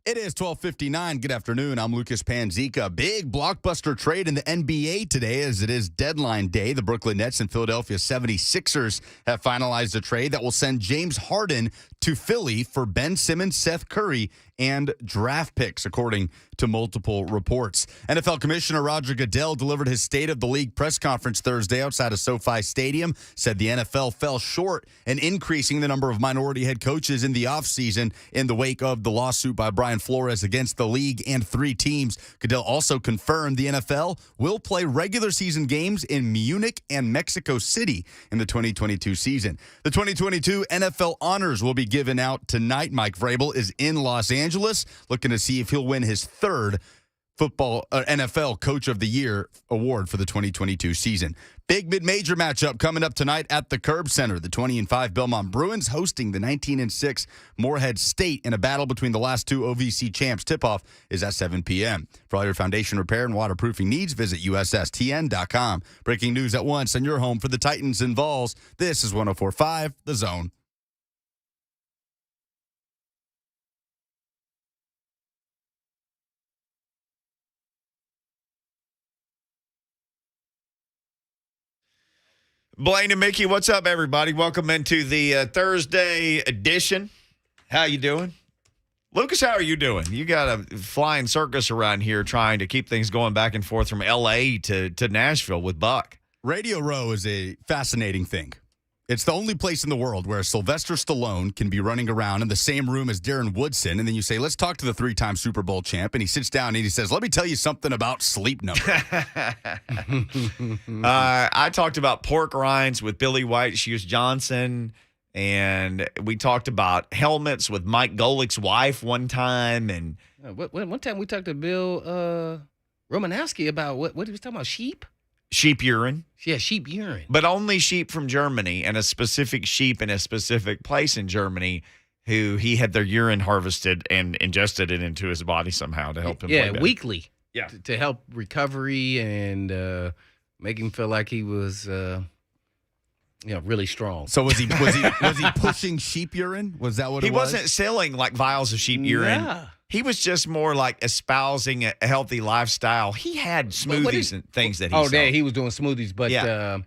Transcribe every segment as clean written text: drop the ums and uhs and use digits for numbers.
It is 12:59. Good afternoon. I'm Lucas Panzica. Big blockbuster trade in the NBA today as it is deadline day. The Brooklyn Nets and Philadelphia 76ers have finalized a trade that will send James Harden to Philly for Ben Simmons, Seth Curry, and draft picks, according to multiple reports. NFL Commissioner Roger Goodell delivered his State of the League press conference Thursday outside of SoFi Stadium, said the NFL fell short in increasing the number of minority head coaches in the offseason in the wake of the lawsuit by Brian Flores against the league and 3 teams. Goodell also confirmed the NFL will play regular season games in Munich and Mexico City in the 2022 season. The 2022 NFL honors will be given out tonight. Mike Vrabel is in Los Angeles, looking to see if he'll win his 3rd NFL Coach of the Year award for the 2022 season. Big mid-major matchup coming up tonight at the Curb Center. The 20-5 Belmont Bruins hosting the 19-6 Morehead State in a battle between the last 2 OVC champs. Tip-off is at 7 p.m. For all your foundation repair and waterproofing needs, visit USSTN.com. Breaking news at once on your home for the Titans and Vols. This is 104.5 The Zone. Blaine and Mickey, what's up, everybody? Welcome into the Thursday edition. How you doing? Lucas, how are you doing? You got a flying circus around here trying to keep things going back and forth from L.A. to Nashville with Buck. Radio Row is a fascinating thing. It's the only place in the world where Sylvester Stallone can be running around in the same room as Darren Woodson, and then you say, let's talk to the 3-time Super Bowl champ, and he sits down and he says, let me tell you something about Sleep Number. I talked about pork rinds with Billy White Shoes Johnson, and we talked about helmets with Mike Golick's wife one time. And one time we talked to Bill Romanowski about what he was talking about, sheep? Sheep urine. Yeah, sheep urine. But only sheep from Germany, and a specific sheep in a specific place in Germany who he had their urine harvested and ingested it into his body somehow to help him play better. Weekly. Yeah. To help recovery and make him feel like he was really strong. So was he pushing sheep urine? Was that what he it was? He wasn't selling like vials of sheep urine. Yeah. He was just more like espousing a healthy lifestyle. He had smoothies and things that he sold. Yeah, he was doing smoothies, but yeah.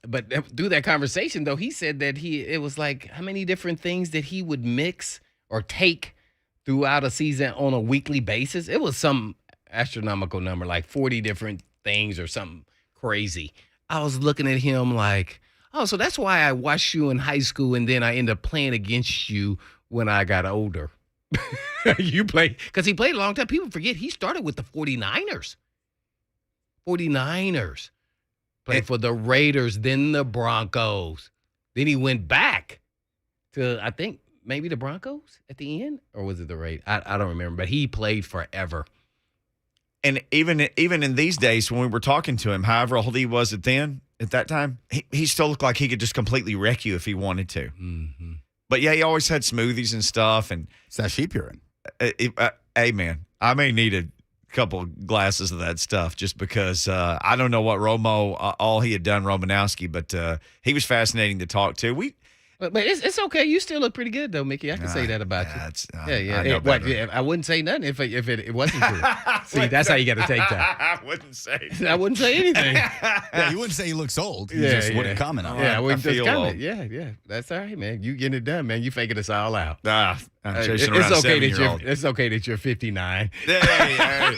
But through that conversation, though, he said that it was like how many different things that he would mix or take throughout a season on a weekly basis. It was some astronomical number, like 40 different things or something crazy. I was looking at him like, oh, so that's why I watched you in high school and then I ended up playing against you when I got older. You played, because he played a long time. People forget he started with the 49ers. Played for the Raiders, then the Broncos. Then he went back to, I think, maybe the Broncos at the end? Or was it the Raiders? I don't remember, but he played forever. And even in these days, when we were talking to him, however old he was at that time, he still looked like he could just completely wreck you if he wanted to. Mm-hmm. But, yeah, he always had smoothies and stuff. And It's that sheep urine. Hey, man, I may need a couple of glasses of that stuff just because I don't know what all he had done, Romanowski, but he was fascinating to talk to. But it's okay. You still look pretty good, though, Mickey. I can say that about you. Yeah. I wouldn't say nothing if it wasn't true. See, that's how you got to take that. I wouldn't say. I wouldn't say anything. Yeah, you wouldn't say he looks old. You just wouldn't comment on it. Yeah, I wouldn't I just feel comment. old. Yeah. That's all right, man. You getting it done, man. You faking us all out. I'm chasing around a 7-year-old. It's okay that you're 59. Hey.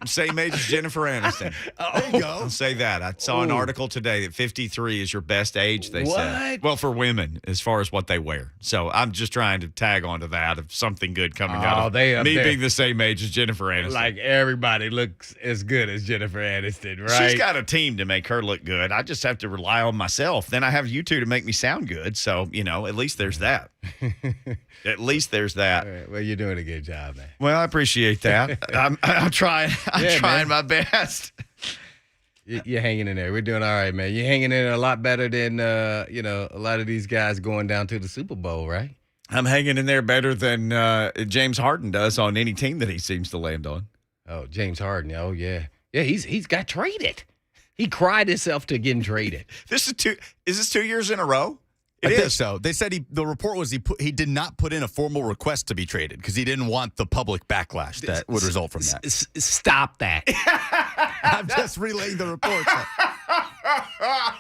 I'm same age as Jennifer Aniston. There you go. I'll say that. I saw an article today that 53 is your best age, they said. Well, for women, as far as what they wear. So I'm just trying to tag onto that of something good coming out of me being the same age as Jennifer Aniston. Like everybody looks as good as Jennifer Aniston, right? She's got a team to make her look good. I just have to rely on myself. Then I have you two to make me sound good. So, at least there's that. At least there's that. All right. Well, you're doing a good job, man. Well, I appreciate that. I'm trying. I'm trying my best. You're hanging in there. We're doing all right, man. You're hanging in there a lot better than a lot of these guys going down to the Super Bowl, right? I'm hanging in there better than James Harden does on any team that he seems to land on. Oh, James Harden. Oh, yeah. Yeah, he's got traded. He cried himself to getting traded. Is this 2 years in a row? It I is. think so. They said the report was he did not put in a formal request to be traded because he didn't want the public backlash that would result from that. Stop that. I'm just relaying the report.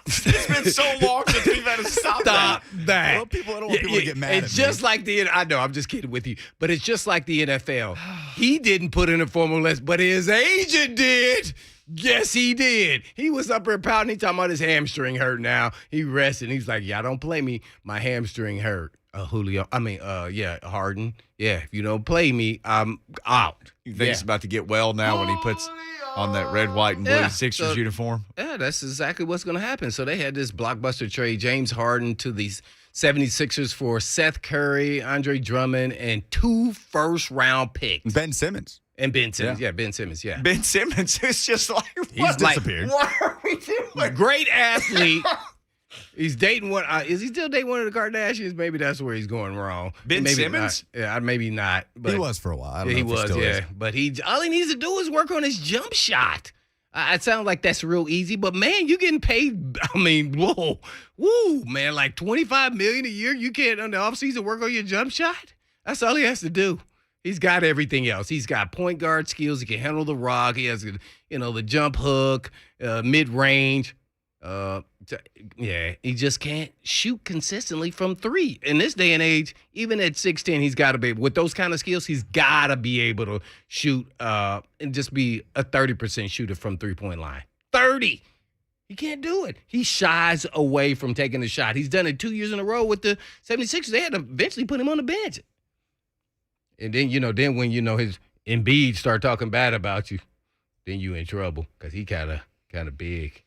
It's been so long since we've had to stop that. that. Well, I don't want people to get mad It's at just me. like I know, I'm just kidding with you, but it's just like the NFL. He didn't put in a formal list, but his agent did. Yes, he did. He was up there pouting. He talking about his hamstring hurt now. He rested. He's like, y'all don't play me. My hamstring hurt. Harden. Yeah, if you don't play me, I'm out. You think he's about to get well now when he puts on that red, white, and blue Sixers uniform? Yeah, that's exactly what's going to happen. So they had this blockbuster trade, James Harden to these 76ers for Seth Curry, Andre Drummond, and 2 first-round picks. Ben Simmons. And Ben Simmons. Yeah, Ben Simmons, yeah. Ben Simmons is just like, He's disappeared. What are we doing? Great athlete. He's dating one. Is he still dating one of the Kardashians? Maybe that's where he's going wrong. Ben maybe Simmons? Not. Yeah, maybe not. But He was for a while. I don't know he if was, still yeah. is. But all he needs to do is work on his jump shot. It sounds like that's real easy, but man, you getting paid. I mean, woo, man, like $25 million a year. You can't on the offseason work on your jump shot. That's all he has to do. He's got everything else. He's got point guard skills. He can handle the rock. He has, the jump hook, mid range. He just can't shoot consistently from 3. In this day and age, even at 6'10", he's got to be with those kind of skills. He's got to be able to shoot and just be a 30% shooter from 3-point line. 30. He can't do it. He shies away from taking the shot. He's done it 2 years in a row with the 76ers. They had to eventually put him on the bench. And then, when his Embiid start talking bad about you, then you in trouble because he kind of big.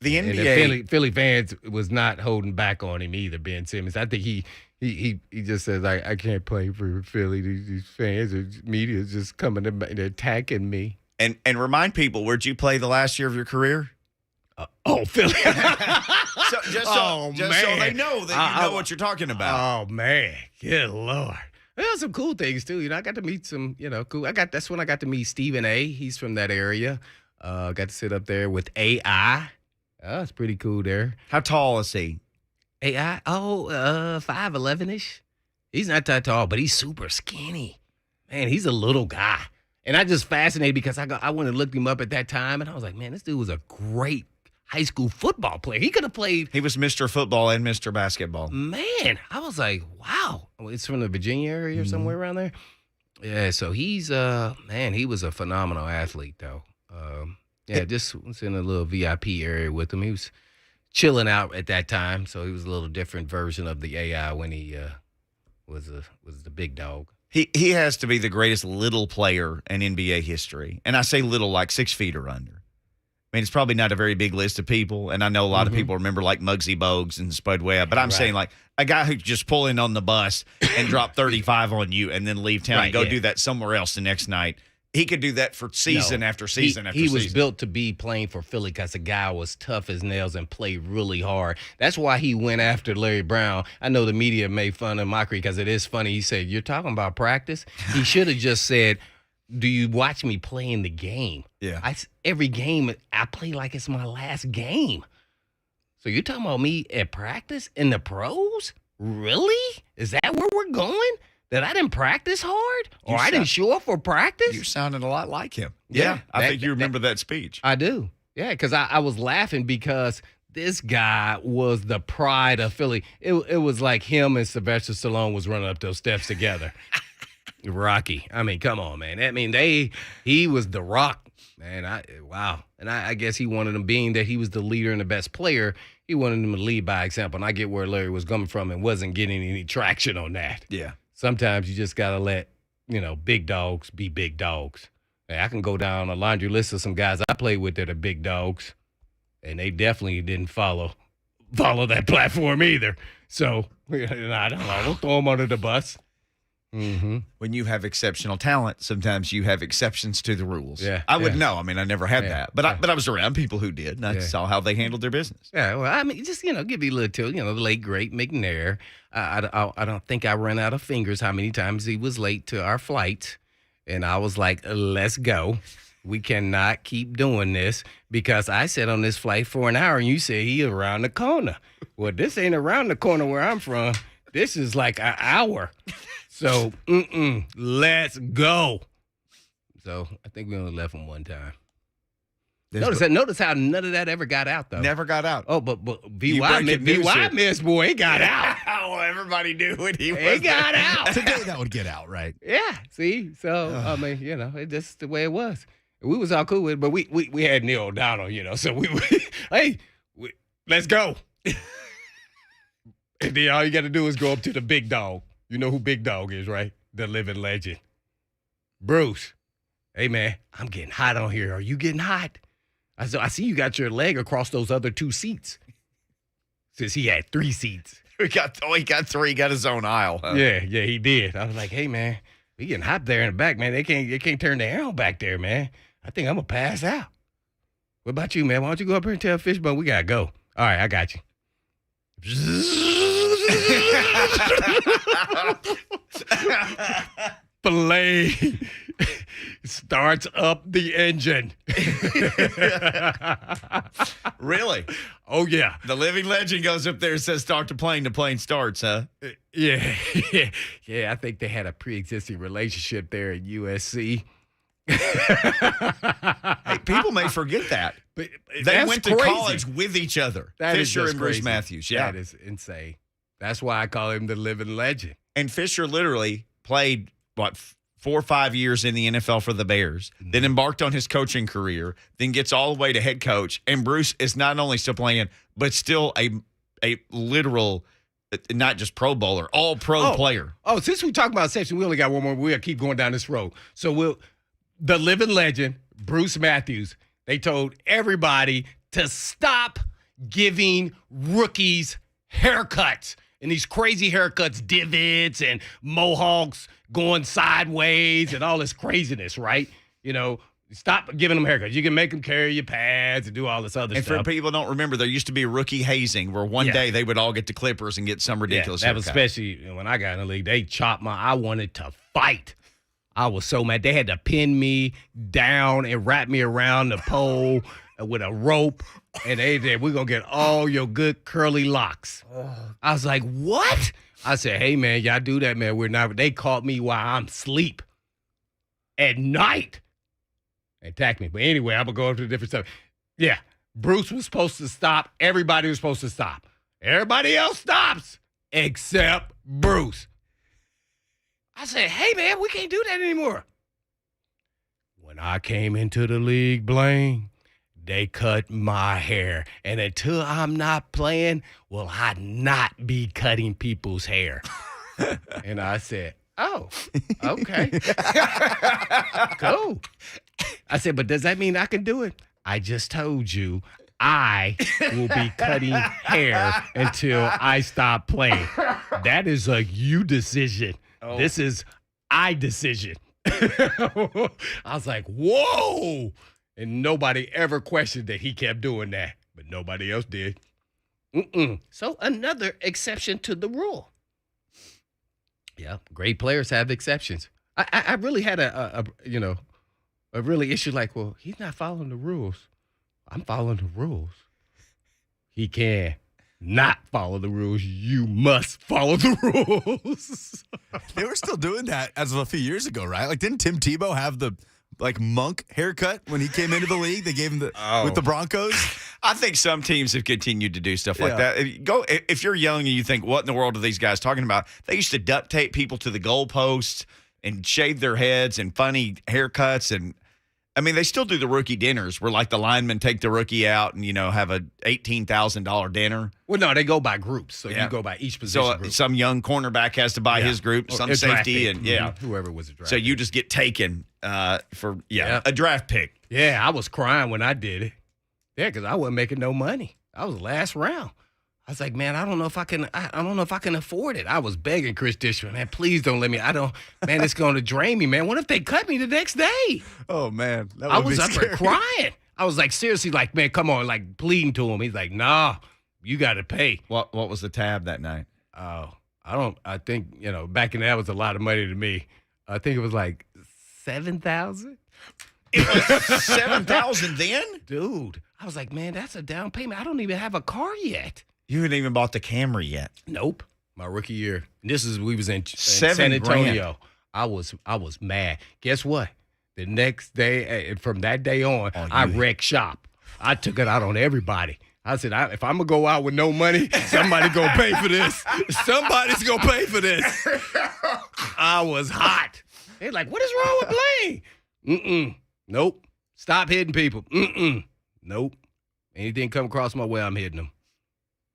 The And NBA. the Philly fans was not holding back on him either, Ben Simmons. I think he just says, I can't play for Philly. These fans, media is just coming and attacking me. And remind people, where'd you play the last year of your career? Philly. Just so they know that you know what you're talking about. Oh, man. Good Lord. Well, some cool things, too. I got to meet some, cool. That's when I got to meet Stephen A. He's from that area. Got to sit up there with AI. Oh, it's pretty cool there. How tall is he? AI? 5'11"-ish. He's not that tall, but he's super skinny. Man, he's a little guy. And I just fascinated because I went and looked him up at that time, and I was like, man, this dude was a great high school football player. He could have played. He was Mr. Football and Mr. Basketball. Man, I was like, wow. It's from the Virginia area or somewhere around there. Yeah, so he's, he was a phenomenal athlete, though. Just was in a little VIP area with him. He was chilling out at that time, so he was a little different version of the AI when he was the big dog. He has to be the greatest little player in NBA history. And I say little like 6 feet or under. I mean, it's probably not a very big list of people, and I know a lot of people remember like Muggsy Bogues and Spud Webb, but I'm saying like a guy who just pull in on the bus and drop 35 on you and then leave town and go do that somewhere else the next night. He could do that for season after season after season. He was built to be playing for Philly because the guy was tough as nails and played really hard. That's why he went after Larry Brown. I know the media made fun of mockery because it is funny. He said, you're talking about practice? He should have just said, do you watch me play in the game? Yeah. Every game, I play like it's my last game. So you're talking about me at practice in the pros? Really? Is that where we're going? That I didn't practice hard? Or I didn't show up for practice? You're sounding a lot like him. Yeah. I think you remember that speech. I do. Yeah, because I was laughing because this guy was the pride of Philly. It was like him and Sylvester Stallone was running up those steps together. Rocky. I mean, come on, man. I mean, he was the Rock, man. Wow. And I guess he wanted him, being that he was the leader and the best player, he wanted him to lead by example. And I get where Larry was coming from and wasn't getting any traction on that. Yeah. Sometimes you just got to let, big dogs be big dogs. Hey, I can go down a laundry list of some guys I played with that are big dogs, and they definitely didn't follow that platform either. So, I don't throw them under the bus. Mm-hmm. When you have exceptional talent, sometimes you have exceptions to the rules. Yeah, I wouldn't know. I mean, I never had that. But I was around people who did, and I saw how they handled their business. Yeah, well, I mean, just, give me a little tilt. The late, great McNair. I don't think I ran out of fingers how many times he was late to our flight. And I was like, let's go. We cannot keep doing this because I sat on this flight for an hour and you said he around the corner. well, this ain't around the corner where I'm from. This is like an hour. So, let's go. So I think we only left him one time. Notice how none of that ever got out, though. Never got out. Oh, but VY missed, boy. It got out. Oh, everybody knew what he was. It got out. Today that would get out, right? Yeah. See? So, I mean, it's just the way it was. We was all cool with it, but we had Neil O'Donnell, so let's go. And then all you got to do is go up to the big dog. You know who Big Dog is, right? The living legend. Bruce. Hey, man, I'm getting hot on here. Are you getting hot? I see you got your leg across those other 2 seats. Since he had 3 seats. He got 3. He got his own aisle. Huh? Yeah, he did. I was like, hey, man, we getting hot there in the back, man. They can't turn the air on back there, man. I think I'm going to pass out. What about you, man? Why don't you go up here and tell Fishbone we got to go? All right, I got you. Filet starts up the engine. Really? Oh, yeah. The living legend goes up there and says, start the plane starts, huh? Yeah. Yeah, I think they had a pre-existing relationship there at USC. Hey, people may forget that. But they went to college with each other. Fisher and Bruce crazy. Matthews. Yeah. That is insane. That's why I call him the living legend. And Fisher literally played, 4 or 5 years in the NFL for the Bears, then embarked on his coaching career, then gets all the way to head coach. And Bruce is not only still playing, but still a literal, not just Pro Bowler, all-pro player. Oh, since we talk about section, we only got one more. We'll keep going down this road. So the living legend, Bruce Matthews, they told everybody to stop giving rookies haircuts. And these crazy haircuts, divots and mohawks going sideways and all this craziness, right? Stop giving them haircuts. You can make them carry your pads and do all this other and stuff. And for people who don't remember, there used to be rookie hazing where one day they would all get to clippers and get some ridiculous that haircut. was especially when I got in the league. They chopped I wanted to fight. I was so mad. They had to pin me down and wrap me around the pole with a rope. And they said, we're going to get all your good curly locks. I was like, what? I said, hey, man, y'all do that, man. We're not. They caught me while I'm asleep at night. They attacked me. But anyway, I'm going to go into different stuff. Yeah, Bruce was supposed to stop. Everybody was supposed to stop. Everybody else stops except Bruce. I said, hey, man, we can't do that anymore. When I came into the league, Blaine, they cut my hair. And until I'm not playing, will I not be cutting people's hair? And I said, oh, okay. Cool. I said, but does that mean I can do it? I just told you I will be cutting hair until I stop playing. That is a you decision. Oh. This is I decision. I was like, whoa. And nobody ever questioned that he kept doing that. But nobody else did. So another exception to the rule. Yeah, great players have exceptions. I really had a really issue like, well, he's not following the rules. I'm following the rules. He can not follow the rules. You must follow the rules. They were still doing that as of a few years ago, right? Like, didn't Tim Tebow have the monk haircut when he came into the league? They gave him with the Broncos. I think some teams have continued to do stuff like that. If you're young and you think, what in the world are these guys talking about? They used to duct tape people to the goalposts and shave their heads and funny haircuts. And I mean, they still do the rookie dinners where the linemen take the rookie out and, have a $18,000 dinner. Well, no, they go by groups. So you go by each position group. Some young cornerback has to buy his group, some safety, and whoever was a draft pick. So you just get taken for a draft pick. Yeah, I was crying when I did it. Yeah, because I wasn't making no money. I was last round. I was like, man, I don't know if I can afford it. I was begging Chris Dishman, man, please don't let me. Man, it's going to drain me, man. What if they cut me the next day? Oh, man. I was up there crying. I was seriously man, come on, pleading to him. He's like, nah, you got to pay. What was the tab that night? Oh, I think, back in that was a lot of money to me. I think it was $7,000. It was $7,000 then? Dude, I was like, man, that's a down payment. I don't even have a car yet. You hadn't even bought the Camry yet. Nope. My rookie year. We was in $7 San Antonio. grand. I was mad. Guess what? The next day, from that day on, I wrecked shop. I took it out on everybody. I said, if I'm going to go out with no money, somebody going to pay for this. Somebody's going to pay for this. I was hot. They're like, what is wrong with Blaine? Nope. Stop hitting people. Nope. Anything come across my way, I'm hitting them.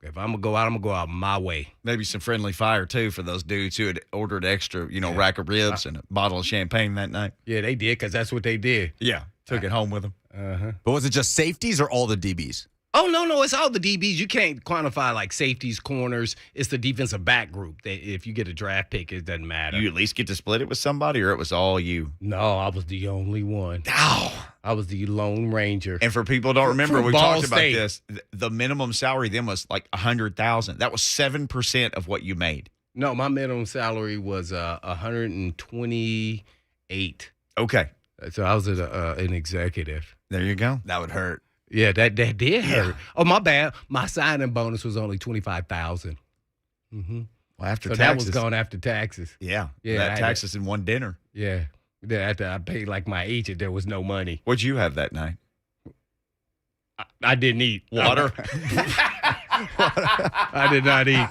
If I'm going to go out my way. Maybe some friendly fire, too, for those dudes who had ordered extra, rack of ribs and a bottle of champagne that night. Yeah, they did because that's what they did. Yeah. Took it home with them. Uh-huh. But was it just safeties or all the DBs? Oh, no, it's all the DBs. You can't quantify like safeties, corners. It's the defensive back group. If you get a draft pick, it doesn't matter. You at least get to split it with somebody, or it was all you? No, I was the only one. I was the Lone Ranger. And for people who don't remember, from we Ball talked about State. this. The minimum salary then was like $100,000. That was 7% of what you made. No, my minimum salary was 128. Okay. So I was an executive. There you go. That would hurt. Yeah, that did hurt. Oh, my bad. My signing bonus was only $25,000. Mm-hmm. Well, after So taxes. that was gone after taxes. Yeah. Yeah, That I had taxes in one dinner. Yeah. Then after I paid like my agent, there was no money. What'd you have that night? I didn't eat. Water. I did not eat.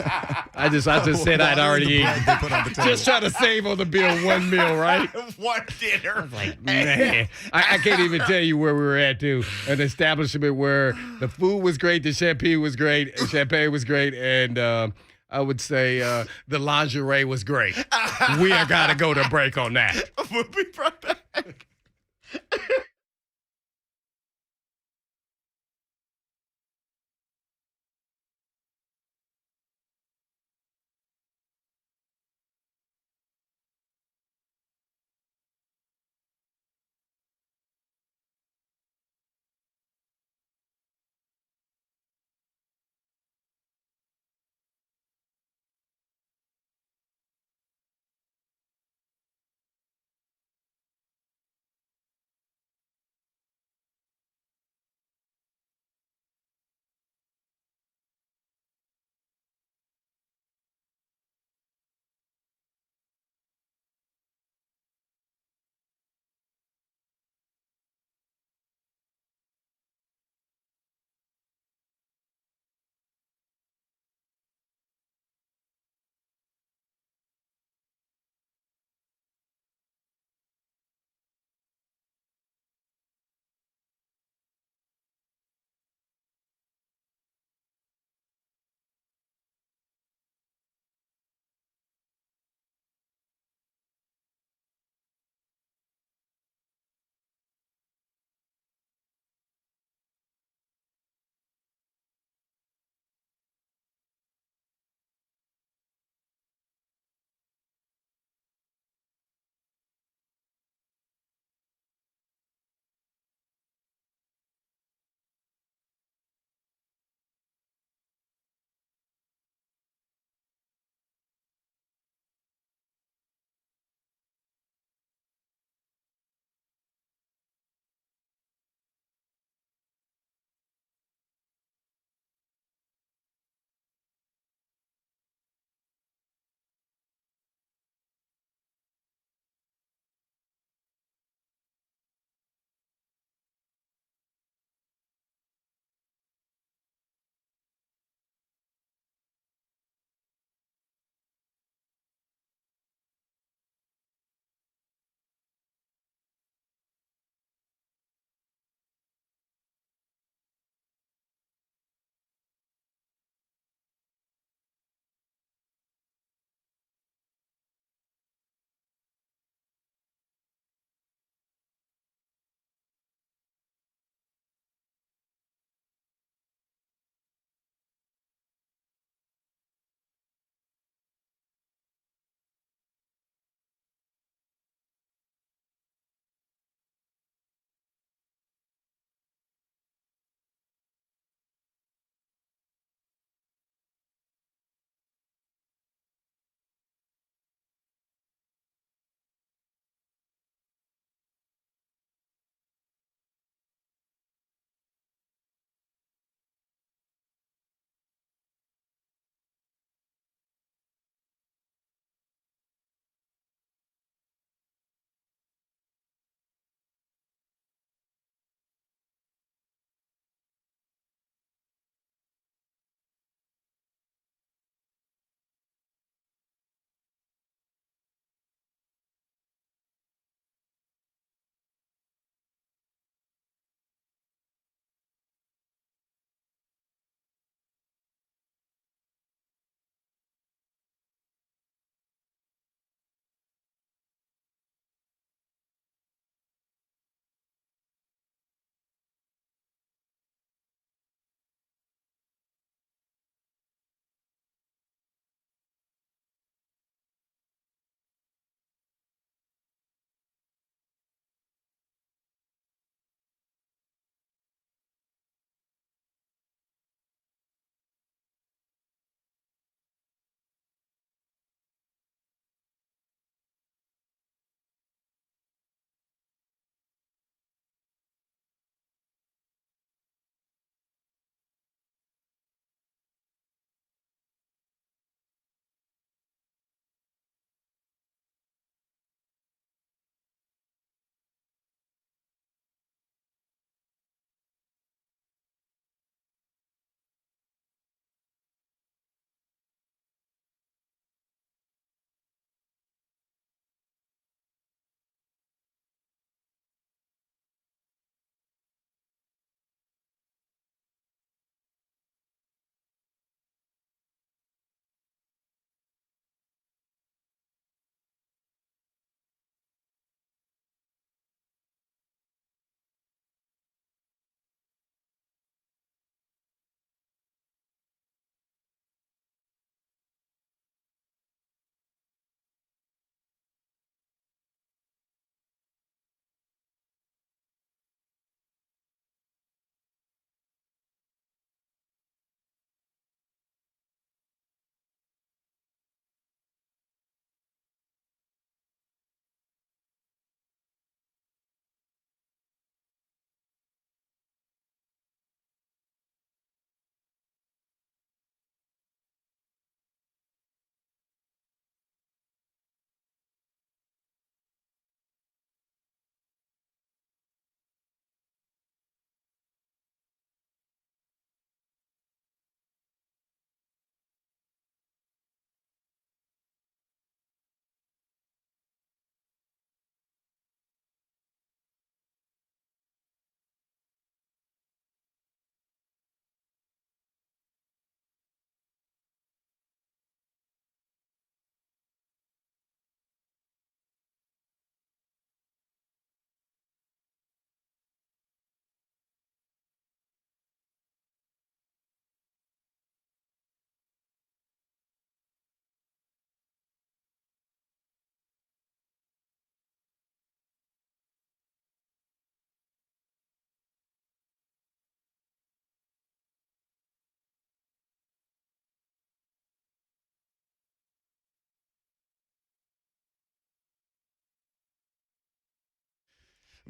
I just said I'd already eaten. They put on the table. Just try to save on the bill one meal, right? One dinner. Like, man, I can't even tell you where we were at, too. An establishment where the food was great, the champagne was great, and I would say the lingerie was great. We got to go to break on that. We'll be right back.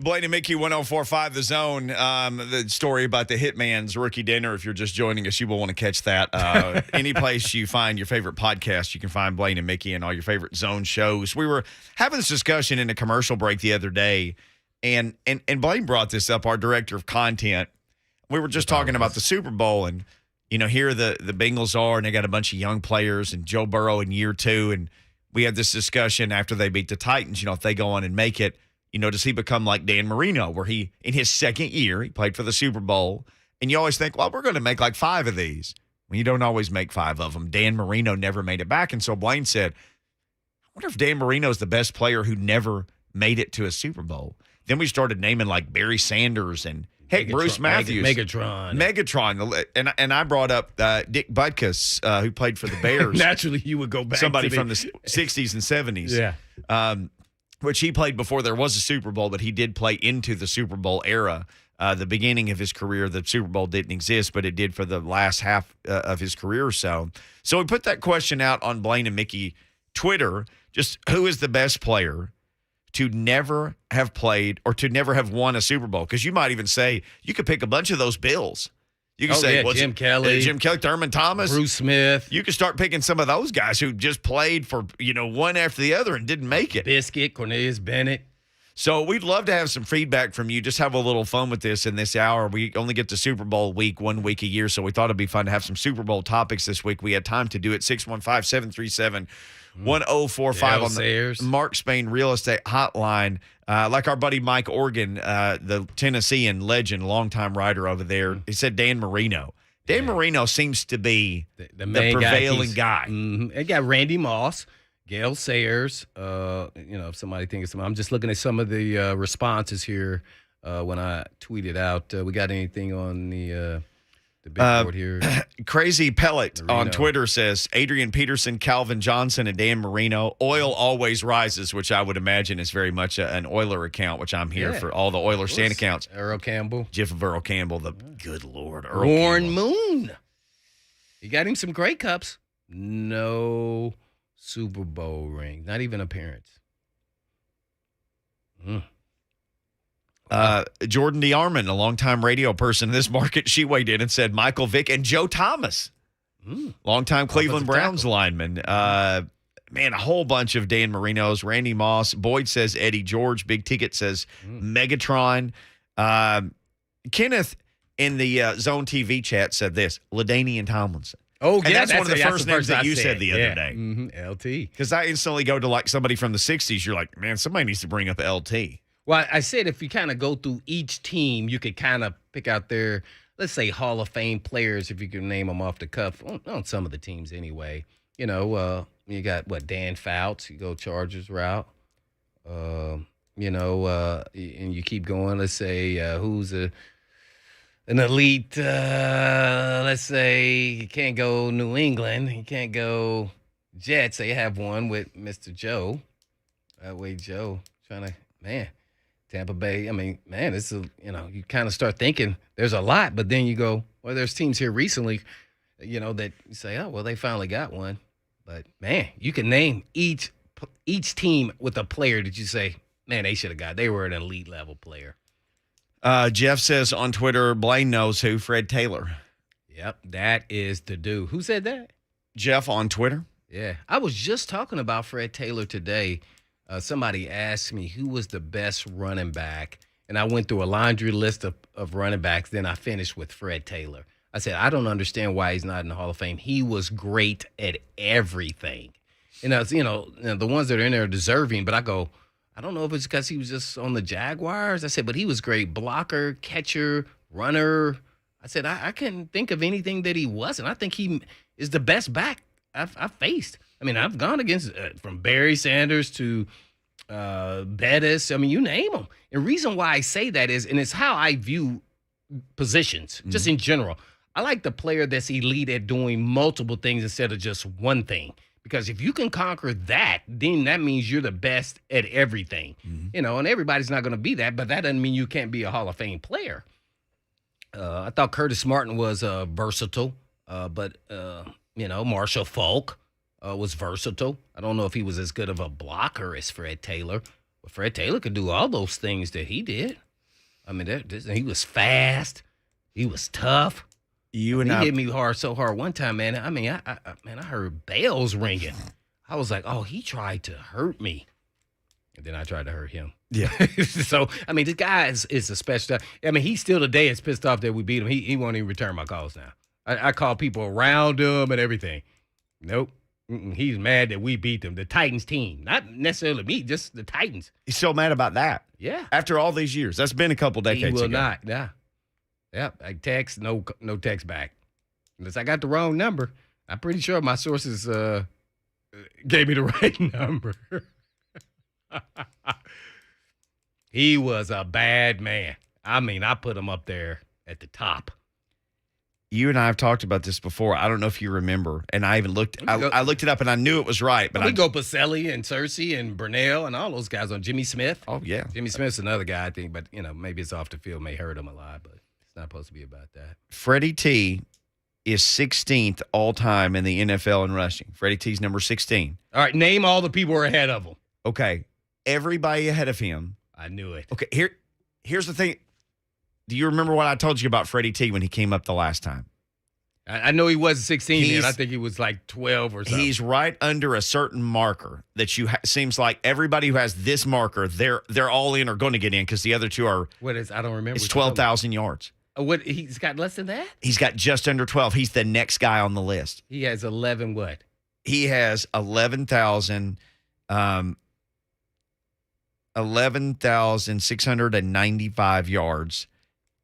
Blaine and Mickey 104.5 The Zone. The story about the Hitman's rookie dinner. If you're just joining us, you will want to catch that. Any place you find your favorite podcast, you can find Blaine and Mickey and all your favorite Zone shows. We were having this discussion in a commercial break the other day, and Blaine brought this up, our director of content. We were just talking about the Super Bowl, and here the Bengals are, and they got a bunch of young players, and Joe Burrow in year 2, and we had this discussion after they beat the Titans. If they go on and make it, does he become like Dan Marino, where he, in his second year, he played for the Super Bowl, and you always think, well, we're going to make like 5 of these. Well, you don't always make 5 of them. Dan Marino never made it back, and so Blaine said, I wonder if Dan Marino is the best player who never made it to a Super Bowl. Then we started naming like Barry Sanders and Bruce Matthews. Megatron. And I brought up Dick Butkus, who played for the Bears. Naturally, you would go back somebody to from the 60s and 70s. Yeah. Which he played before there was a Super Bowl, but he did play into the Super Bowl era. The beginning of his career, the Super Bowl didn't exist, but it did for the last half of his career or so. So we put that question out on Blaine and Mickey Twitter, just who is the best player to never have played or to never have won a Super Bowl? Because you might even say, you could pick a bunch of those Bills. You can say, Jim Kelly, Thurman Thomas, Bruce Smith. You can start picking some of those guys who just played for, one after the other and didn't make it. Biscuit, Cornelius Bennett. So we'd love to have some feedback from you. Just have a little fun with this in this hour. We only get to Super Bowl week 1 week a year, so we thought it'd be fun to have some Super Bowl topics this week. We had time to do it. 615-737-1045 on the Mark Spain Real Estate Hotline. Like our buddy Mike Organ, the Tennessean legend, longtime writer over there, he said Dan Marino. Dan Marino seems to be the prevailing guy. It got Randy Moss, Gale Sayers. If somebody thinks I'm just looking at some of the responses here when I tweeted out. We got anything on the big board here? Crazy Pellet on Twitter says Adrian Peterson, Calvin Johnson, and Dan Marino. Oil always rises, which I would imagine is very much an Oiler account, which I'm here for all the Oiler stand accounts. Earl Campbell. Jeff of Earl Campbell, the good Lord. Earl Warren Campbell. Moon. You got him some Grey Cups. No Super Bowl ring. Not even appearance. Jordan DeArmond, a longtime radio person in this market, she weighed in and said Michael Vick and Joe Thomas, longtime Cleveland Browns lineman. Man, a whole bunch of Dan Marinos. Randy Moss. Boyd says Eddie George. Big Ticket says Megatron. Kenneth in the Zone TV chat said this, LaDainian Tomlinson. Oh, and yeah. that's one of the first names that you said the other day. LT. Because I instantly go to like somebody from the 60s. You're like, man, somebody needs to bring up LT. Well, I said if you kind of go through each team, you could kind of pick out their, let's say, Hall of Fame players, if you can name them off the cuff, on some of the teams anyway. You got, Dan Fouts, you go Chargers route. And you keep going. Let's say who's an elite, let's say you can't go New England. You can't go Jets. They have one with Mr. Joe. That way, Joe, Tampa Bay, this is, you kind of start thinking there's a lot, but then you go, well, there's teams here recently, that you say, oh, well, they finally got one. But, man, you can name each team with a player that you say, man, they were an elite level player. Jeff says on Twitter, Blaine knows who, Fred Taylor. Yep, that is the dude. Who said that? Jeff on Twitter. Yeah, I was just talking about Fred Taylor today. Somebody asked me who was the best running back, and I went through a laundry list of running backs. Then I finished with Fred Taylor. I said, I don't understand why he's not in the Hall of Fame. He was great at everything. The ones that are in there are deserving, but I don't know if it's because he was just on the Jaguars. I said, but he was great blocker, catcher, runner. I said, I can't think of anything that he wasn't. I think he is the best back I've faced. I've gone against from Barry Sanders to Bettis. You name them. And the reason why I say that is, and it's how I view positions, just in general. I like the player that's elite at doing multiple things instead of just one thing. Because if you can conquer that, then that means you're the best at everything. And everybody's not going to be that, but that doesn't mean you can't be a Hall of Fame player. I thought Curtis Martin was versatile, but Marshall Faulk was versatile. I don't know if he was as good of a blocker as Fred Taylor. But Fred Taylor could do all those things that he did. I mean, he was fast. He was tough. He hit me so hard one time, man. I mean, I heard bells ringing. I was like, oh, he tried to hurt me. And then I tried to hurt him. Yeah. So, I mean, this guy is a special. I mean, he still today is pissed off that we beat him. He won't even return my calls now. I call people around him and everything. Nope. He's mad that we beat them. The Titans team. Not necessarily me, just the Titans. He's still mad about that. Yeah. After all these years. That's been a couple decades ago. He will not. Yeah. Yep. I text, no text back. Unless I got the wrong number. I'm pretty sure my sources gave me the right number. He was a bad man. I mean, I put him up there at the top. You and I have talked about this before. I don't know if you remember. And I even looked I looked it up and I knew it was right. But we go Pacelli and Cersei and Burnell and all those guys on Jimmy Smith. Oh, yeah. Jimmy Smith's another guy, I think. But, maybe it's off the field. May hurt him a lot. But it's not supposed to be about that. Freddie T is 16th all-time in the NFL in rushing. Freddie T's number 16. All right, name all the people who are ahead of him. Okay. Everybody ahead of him. I knew it. Okay, here's the thing. Do you remember what I told you about Freddie T when he came up the last time? I know he wasn't 16 then. I think he was like 12 or something. He's right under a certain marker that seems like everybody who has this marker, they're all in or going to get in because the other two are. What is? I don't remember. It's 12,000 yards. What? He's got less than that? He's got just under 12. He's the next guy on the list. He has 11 what? He has 11,695 yards.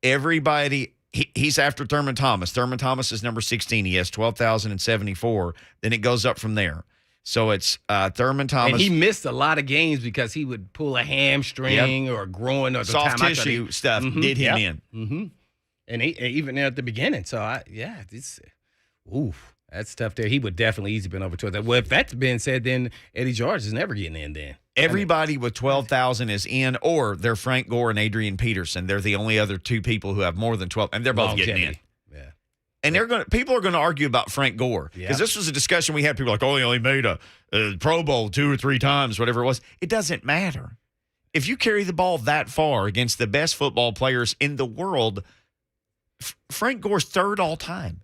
Everybody, he's after Thurman Thomas. Thurman Thomas is number 16. He has 12,074. Then it goes up from there. So it's Thurman Thomas. And he missed a lot of games because he would pull a hamstring or groin or soft tissue stuff did him in. Mm-hmm. And even at the beginning. So, that's tough there. He would definitely easily been over 12. Well, if that's been said, then Eddie George is never getting in then. Everybody with 12,000 is in, or they're Frank Gore and Adrian Peterson. They're the only other two people who have more than 12, and they're both getting in. Yeah. And people are going to argue about Frank Gore because this was a discussion we had. People were like, oh, he only made a Pro Bowl 2 or 3 times, whatever it was. It doesn't matter. If you carry the ball that far against the best football players in the world, Frank Gore's third all time.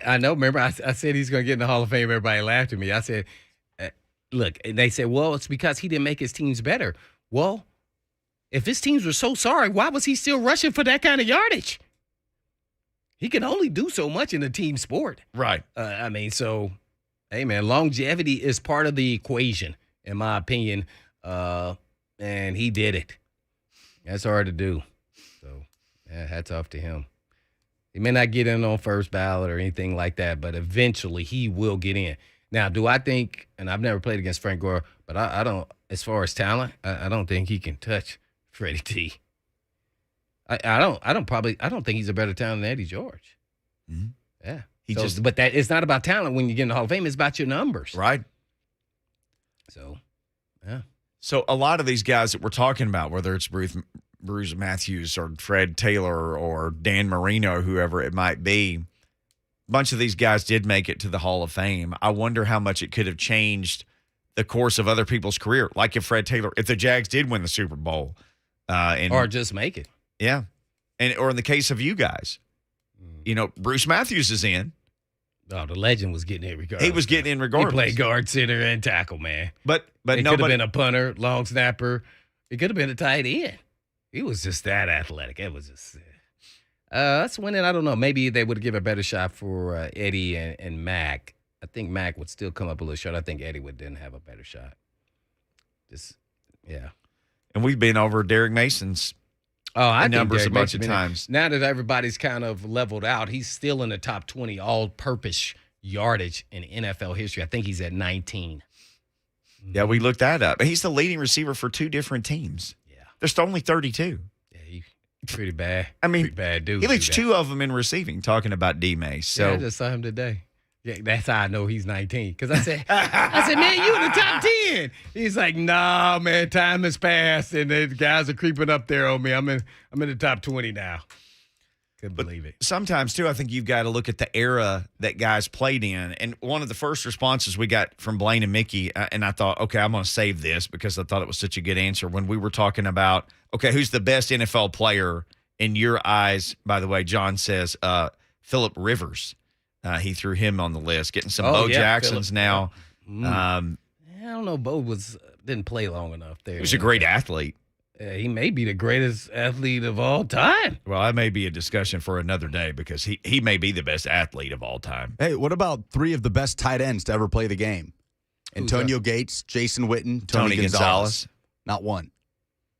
I know. Remember, I said he's going to get in the Hall of Fame. Everybody laughed at me. I said, look, and they said, well, it's because he didn't make his teams better. Well, if his teams were so sorry, why was he still rushing for that kind of yardage? He can only do so much in a team sport. Right. Hey, man, longevity is part of the equation, in my opinion, and he did it. That's hard to do. So, hats off to him. He may not get in on first ballot or anything like that, but eventually he will get in. Now, do I think, and I've never played against Frank Gore, but I don't, as far as talent, I don't think he can touch Freddie T. I don't think he's a better talent than Eddie George. Mm-hmm. Yeah. But that it's not about talent when you get in the Hall of Fame, it's about your numbers. Right. So, yeah. So a lot of these guys that we're talking about, whether it's Bruce Matthews or Fred Taylor or Dan Marino, whoever it might be, a bunch of these guys did make it to the Hall of Fame. I wonder how much it could have changed the course of other people's career. Like if the Jags did win the Super Bowl. Or just make it. Yeah. Or in the case of you guys, Bruce Matthews is in. Oh, the legend was getting in regardless. He was getting in regardless. He played guard, center, and tackle, man. But it could have been a punter, long snapper. It could have been a tight end. He was just that athletic. It was just that's winning. I don't know. Maybe they would give a better shot for Eddie and Mac. I think Mac would still come up a little short. I think Eddie would then have a better shot. Yeah. And we've been over Derrick Mason's numbers a bunch of times. Now that everybody's kind of leveled out, he's still in the top 20 all-purpose yardage in NFL history. I think he's at 19. Yeah, we looked that up. He's the leading receiver for 2 different teams. Yeah. There's only 32. Yeah, he's pretty bad. Pretty bad dude. He leads 2 of them in receiving, talking about D-Mace. So. Yeah, I just saw him today. Yeah, that's how I know he's 19. Because I said, man, you in the top 10. He's like, nah, man, time has passed, and the guys are creeping up there on me. I'm in the top 20 now. Couldn't But believe it. sometimes, too, I think you've got to look at the era that guys played in. And one of the first responses we got from Blaine and Mickey, and I thought, okay, I'm going to save this because I thought it was such a good answer when we were talking about, okay, who's the best NFL player in your eyes? By the way, John says Phillip Rivers. He threw him on the list, getting some Bo Jacksons Phillip, now. I don't know. Bo didn't play long enough there. He was a great athlete. He may be the greatest athlete of all time. Well, that may be a discussion for another day because he may be the best athlete of all time. Hey, what about 3 of the best tight ends to ever play the game? Antonio Gates, Jason Witten, Tony Gonzalez. Not one.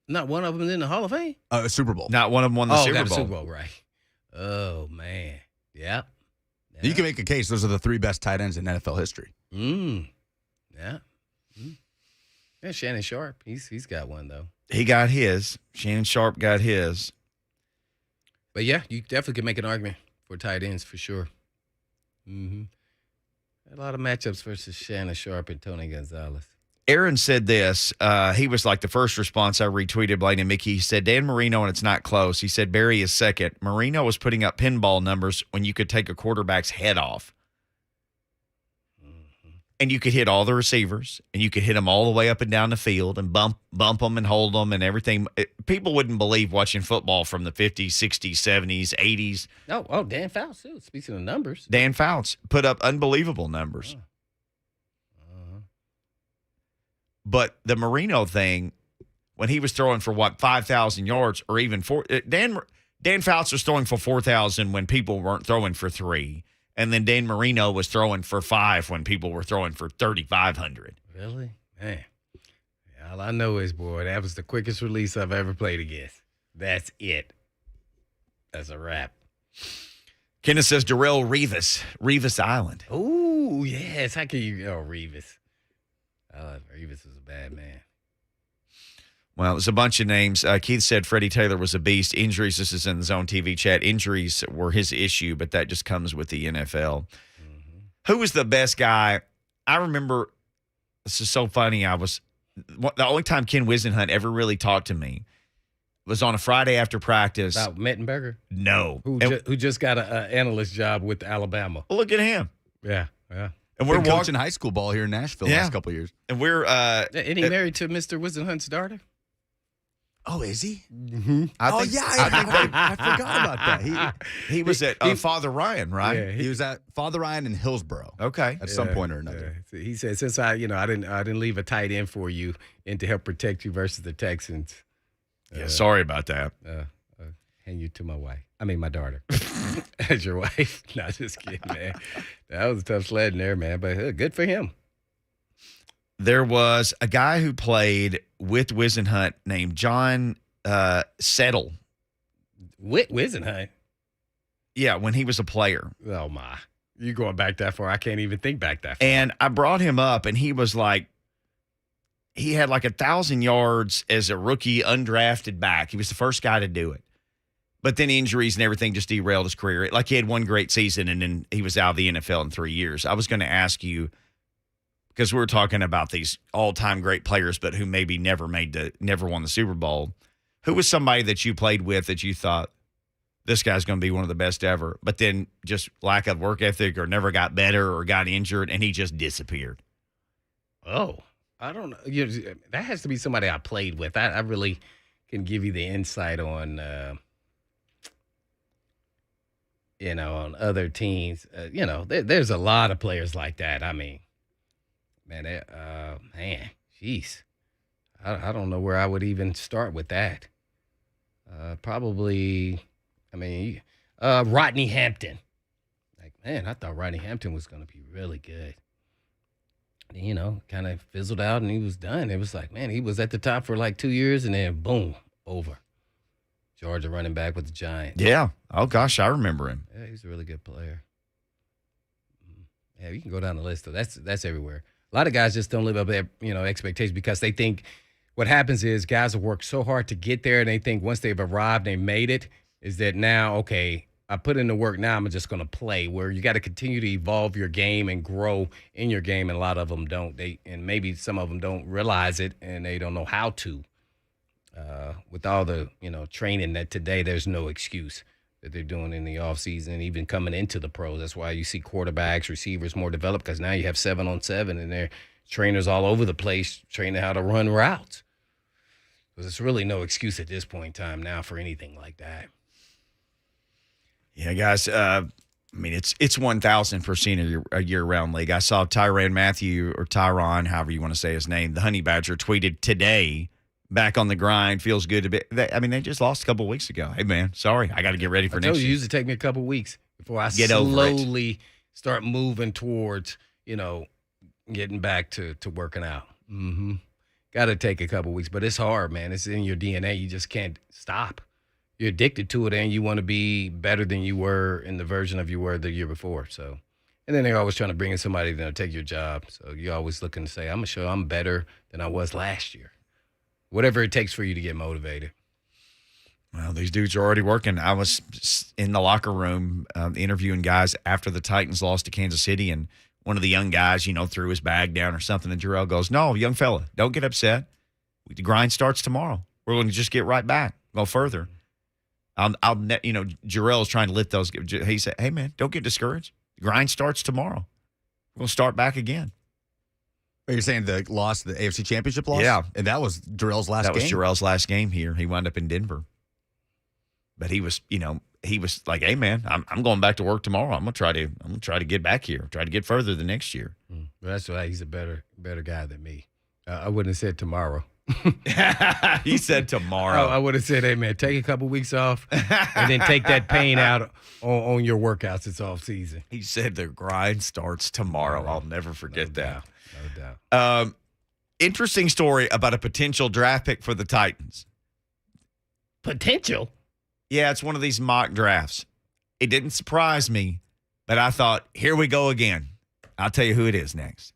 Not one of them in the Hall of Fame? Super Bowl. Not one of them won the Super Bowl. Super Bowl, right. Oh, man. Yep. Yeah. You can make a case those are the 3 best tight ends in NFL history. Yeah. Yeah, Shannon Sharp. He's got one, though. He got his. Shannon Sharp got his. But, yeah, you definitely can make an argument for tight ends for sure. A lot of matchups versus Shannon Sharp and Tony Gonzalez. Aaron said this. He was like the first response I retweeted Blaine and Mickey. He said, Dan Marino, and it's not close. He said, Barry is second. Marino was putting up pinball numbers when you could take a quarterback's head off. And you could hit all the receivers, and you could hit them all the way up and down the field and bump them and hold them and everything. People wouldn't believe watching football from the 50s, 60s, 70s, 80s. Oh, Dan Fouts, too. Speaking of numbers. Dan Fouts put up unbelievable numbers. But the Marino thing, when he was throwing for, 5,000 yards or even 4, Dan Fouts was throwing for 4,000 when people weren't throwing for 3. And then Dan Marino was throwing for 5 when people were throwing for 3,500. Really? Man. All I know is, boy, that was the quickest release I've ever played against. That's it. That's a wrap. Kenneth says Darrell Revis Island. Oh, yes. How can you? Oh, Revis. Revis was a bad man. Well, there's a bunch of names. Keith said Freddie Taylor was a beast. Injuries, this is in the Zone TV chat. Injuries were his issue, but that just comes with the NFL. Who was the best guy? I remember, this is so funny. The only time Ken Wisenhunt ever really talked to me was on a Friday after practice. About Mettenberger? No. Who just got an analyst job with Alabama. Look at him. Yeah. And we're coaching high school ball here in Nashville the last couple of years. And we're isn't he married to Mr. Wisenhunt's daughter? Oh, is he? I forgot about that. He was at Father Ryan, right? Yeah, he was at Father Ryan in Hillsboro. Okay, at some point or another. Yeah. He said, since I didn't leave a tight end for you and to help protect you versus the Texans. Yeah, sorry about that. Hand you to my daughter, as your wife. No, just kidding, man. That was a tough sledding there, man. But good for him. There was a guy who played with Wisenhunt named John Settle. Wisenhunt? Yeah, when he was a player. Oh, my. You going back that far? I can't even think back that far. And I brought him up, and he was like, he had like 1,000 yards as a rookie undrafted back. He was the first guy to do it. But then injuries and everything just derailed his career. Like he had one great season, and then he was out of the NFL in 3 years. I was going to ask you, because we were talking about these all-time great players, but who maybe never won the Super Bowl. Who was somebody that you played with that you thought, this guy's going to be one of the best ever, but then just lack of work ethic or never got better or got injured, and he just disappeared? Oh, I don't know. That has to be somebody I played with. I really can give you the insight on, on other teams. There's a lot of players like that. I mean, jeez. I don't know where I would even start with that. Probably, Rodney Hampton. Like, man, I thought Rodney Hampton was going to be really good. Kind of fizzled out and he was done. It was like, man, he was at the top for like 2 years and then boom, over. Georgia running back with the Giants. Yeah. Oh, gosh, I remember him. Yeah, he's a really good player. Yeah, you can go down the list, though. That's everywhere. A lot of guys just don't live up to their, expectations because they think what happens is guys have worked so hard to get there and they think once they've arrived, they made it, is that now, okay, I put in the work, now I'm just going to play, where you got to continue to evolve your game and grow in your game, and a lot of them don't. And maybe some of them don't realize it and they don't know how to. With all the, training that today, there's no excuse. that they're doing in the offseason, even coming into the pros. That's why you see quarterbacks, receivers more developed, because now you have 7-on-7 and they're trainers all over the place training how to run routes. So there's really no excuse at this point in time now for anything like that. Yeah, guys. I mean, it's 1,000 for seeing a year-round league. I saw Tyron, however you want to say his name, the Honey Badger, tweeted today, back on the grind, feels good to be. They just lost a couple of weeks ago. Hey, man, sorry. I got to get ready for next year. It used to take me a couple of weeks before I get slowly start moving towards, getting back to working out. Mm-hmm. Got to take a couple of weeks, but it's hard, man. It's in your DNA. You just can't stop. You're addicted to it, and you want to be better than you were in the version of you were the year before. So, and then they're always trying to bring in somebody that'll take your job. So you're always looking to say, I'm going to show I'm better than I was last year. Whatever it takes for you to get motivated. Well, these dudes are already working. I was in the locker room interviewing guys after the Titans lost to Kansas City, and one of the young guys, threw his bag down or something, and Jarrell goes, "No, young fella, don't get upset. The grind starts tomorrow. We're going to just get right back, go further." Jarrell's trying to lift those. He said, "Hey, man, don't get discouraged. The grind starts tomorrow. We're going to start back again." Are you saying the loss, the AFC Championship loss? Yeah. And that was Jarrell's last game? That was Jarrell's last game here. He wound up in Denver. But he was like, "Hey, man, I'm going back to work tomorrow. I'm gonna try to get back here, try to get further the next year." Well, that's why he's a better guy than me. I wouldn't have said tomorrow. He said tomorrow. I would have said, "Hey, man, take a couple weeks off and then take that pain out on your workouts. It's off season." He said the grind starts tomorrow. I'll never forget that. No doubt. Interesting story about a potential draft pick for the Titans. Potential? Yeah, it's one of these mock drafts. It didn't surprise me, but I thought, here we go again. I'll tell you who it is next.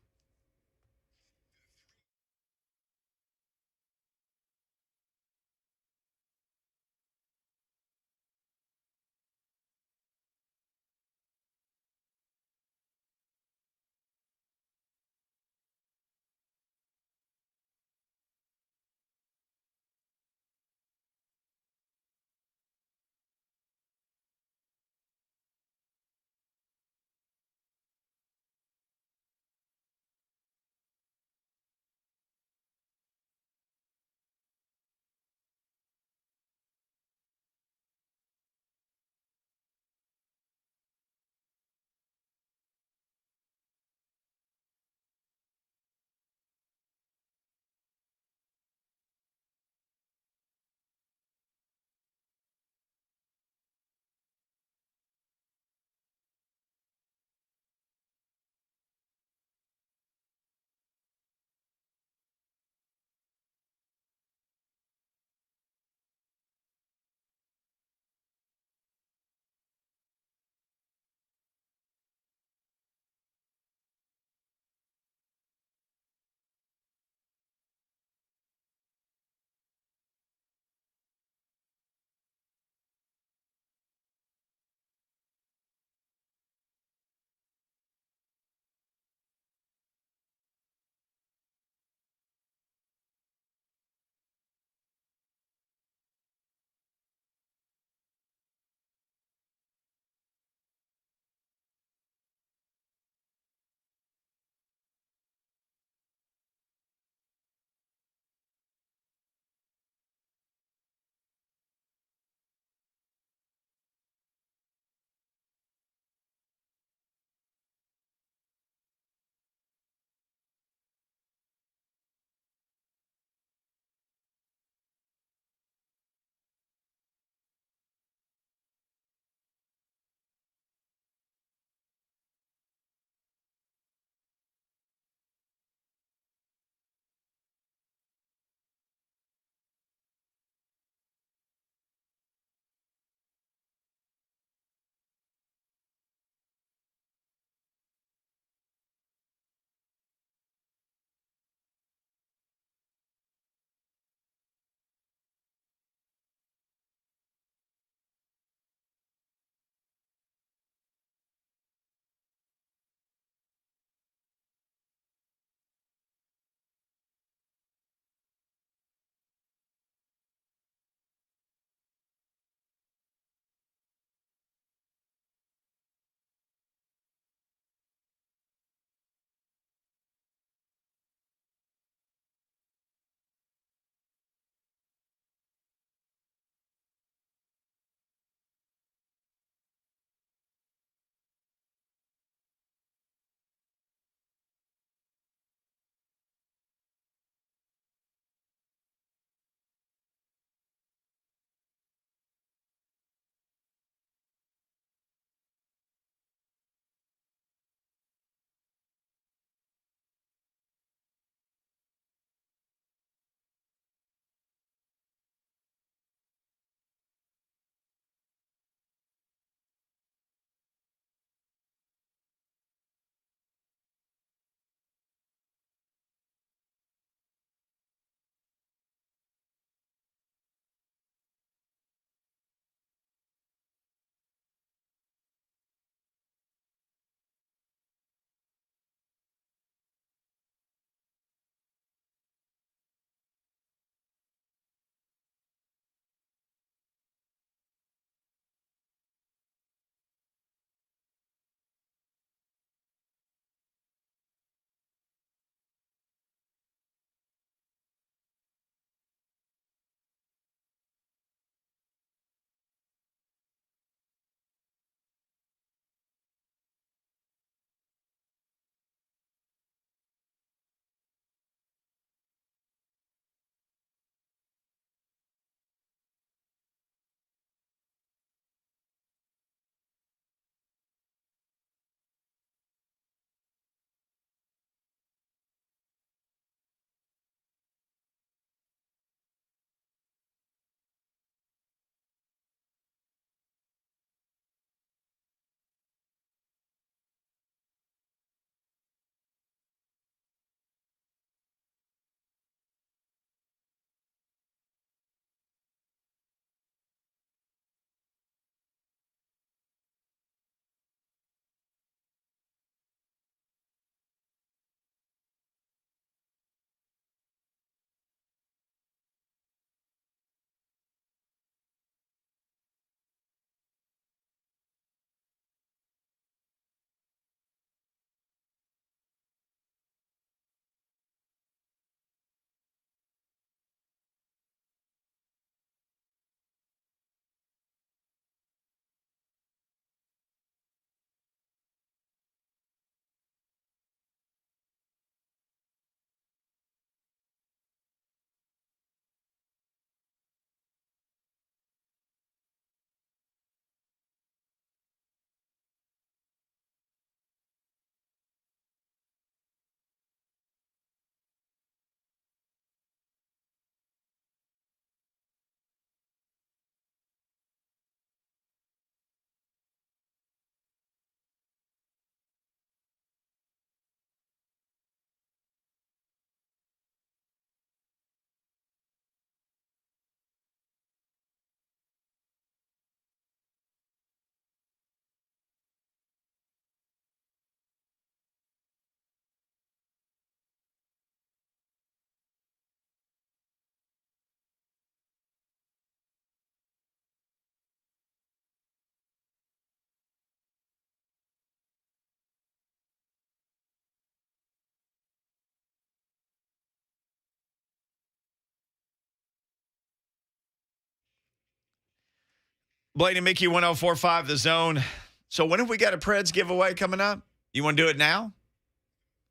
Blaine and Mickey 1045 The Zone. So when have we got a Preds giveaway coming up? You want to do it now?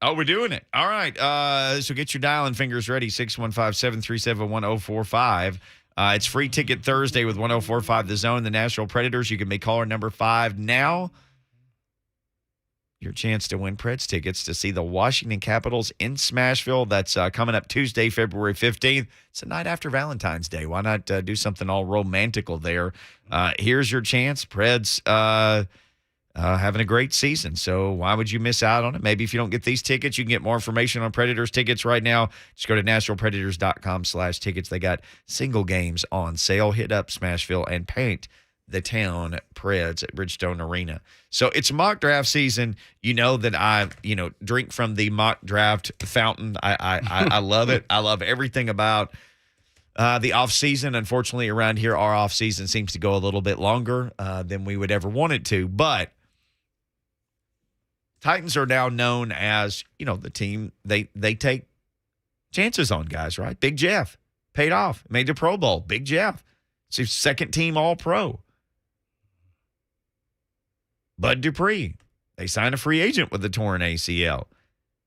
Oh, we're doing it. All right. So get your dialing fingers ready, 615-737-1045. It's free ticket Thursday with 1045 The Zone, the Nashville Predators. You can make caller number 5 now. Your chance to win Preds tickets to see the Washington Capitals in Smashville. That's coming up Tuesday, February 15th. It's the night after Valentine's Day. Why not do something all romantical there? Here's your chance. Preds having a great season, so why would you miss out on it? Maybe if you don't get these tickets, you can get more information on Predators tickets right now. Just go to NashvillePredators.com/tickets. They got single games on sale. Hit up Smashville and paint the town Preds at Bridgestone Arena. So it's mock draft season. You know that I drink from the mock draft fountain. I love it. I love everything about the off season. Unfortunately, around here, our off season seems to go a little bit longer than we would ever want it to. But Titans are now known as, the team they take chances on guys, right? Big Jeff paid off, made the Pro Bowl. Big Jeff. It's his second team All-Pro. Bud Dupree, they signed a free agent with the torn ACL.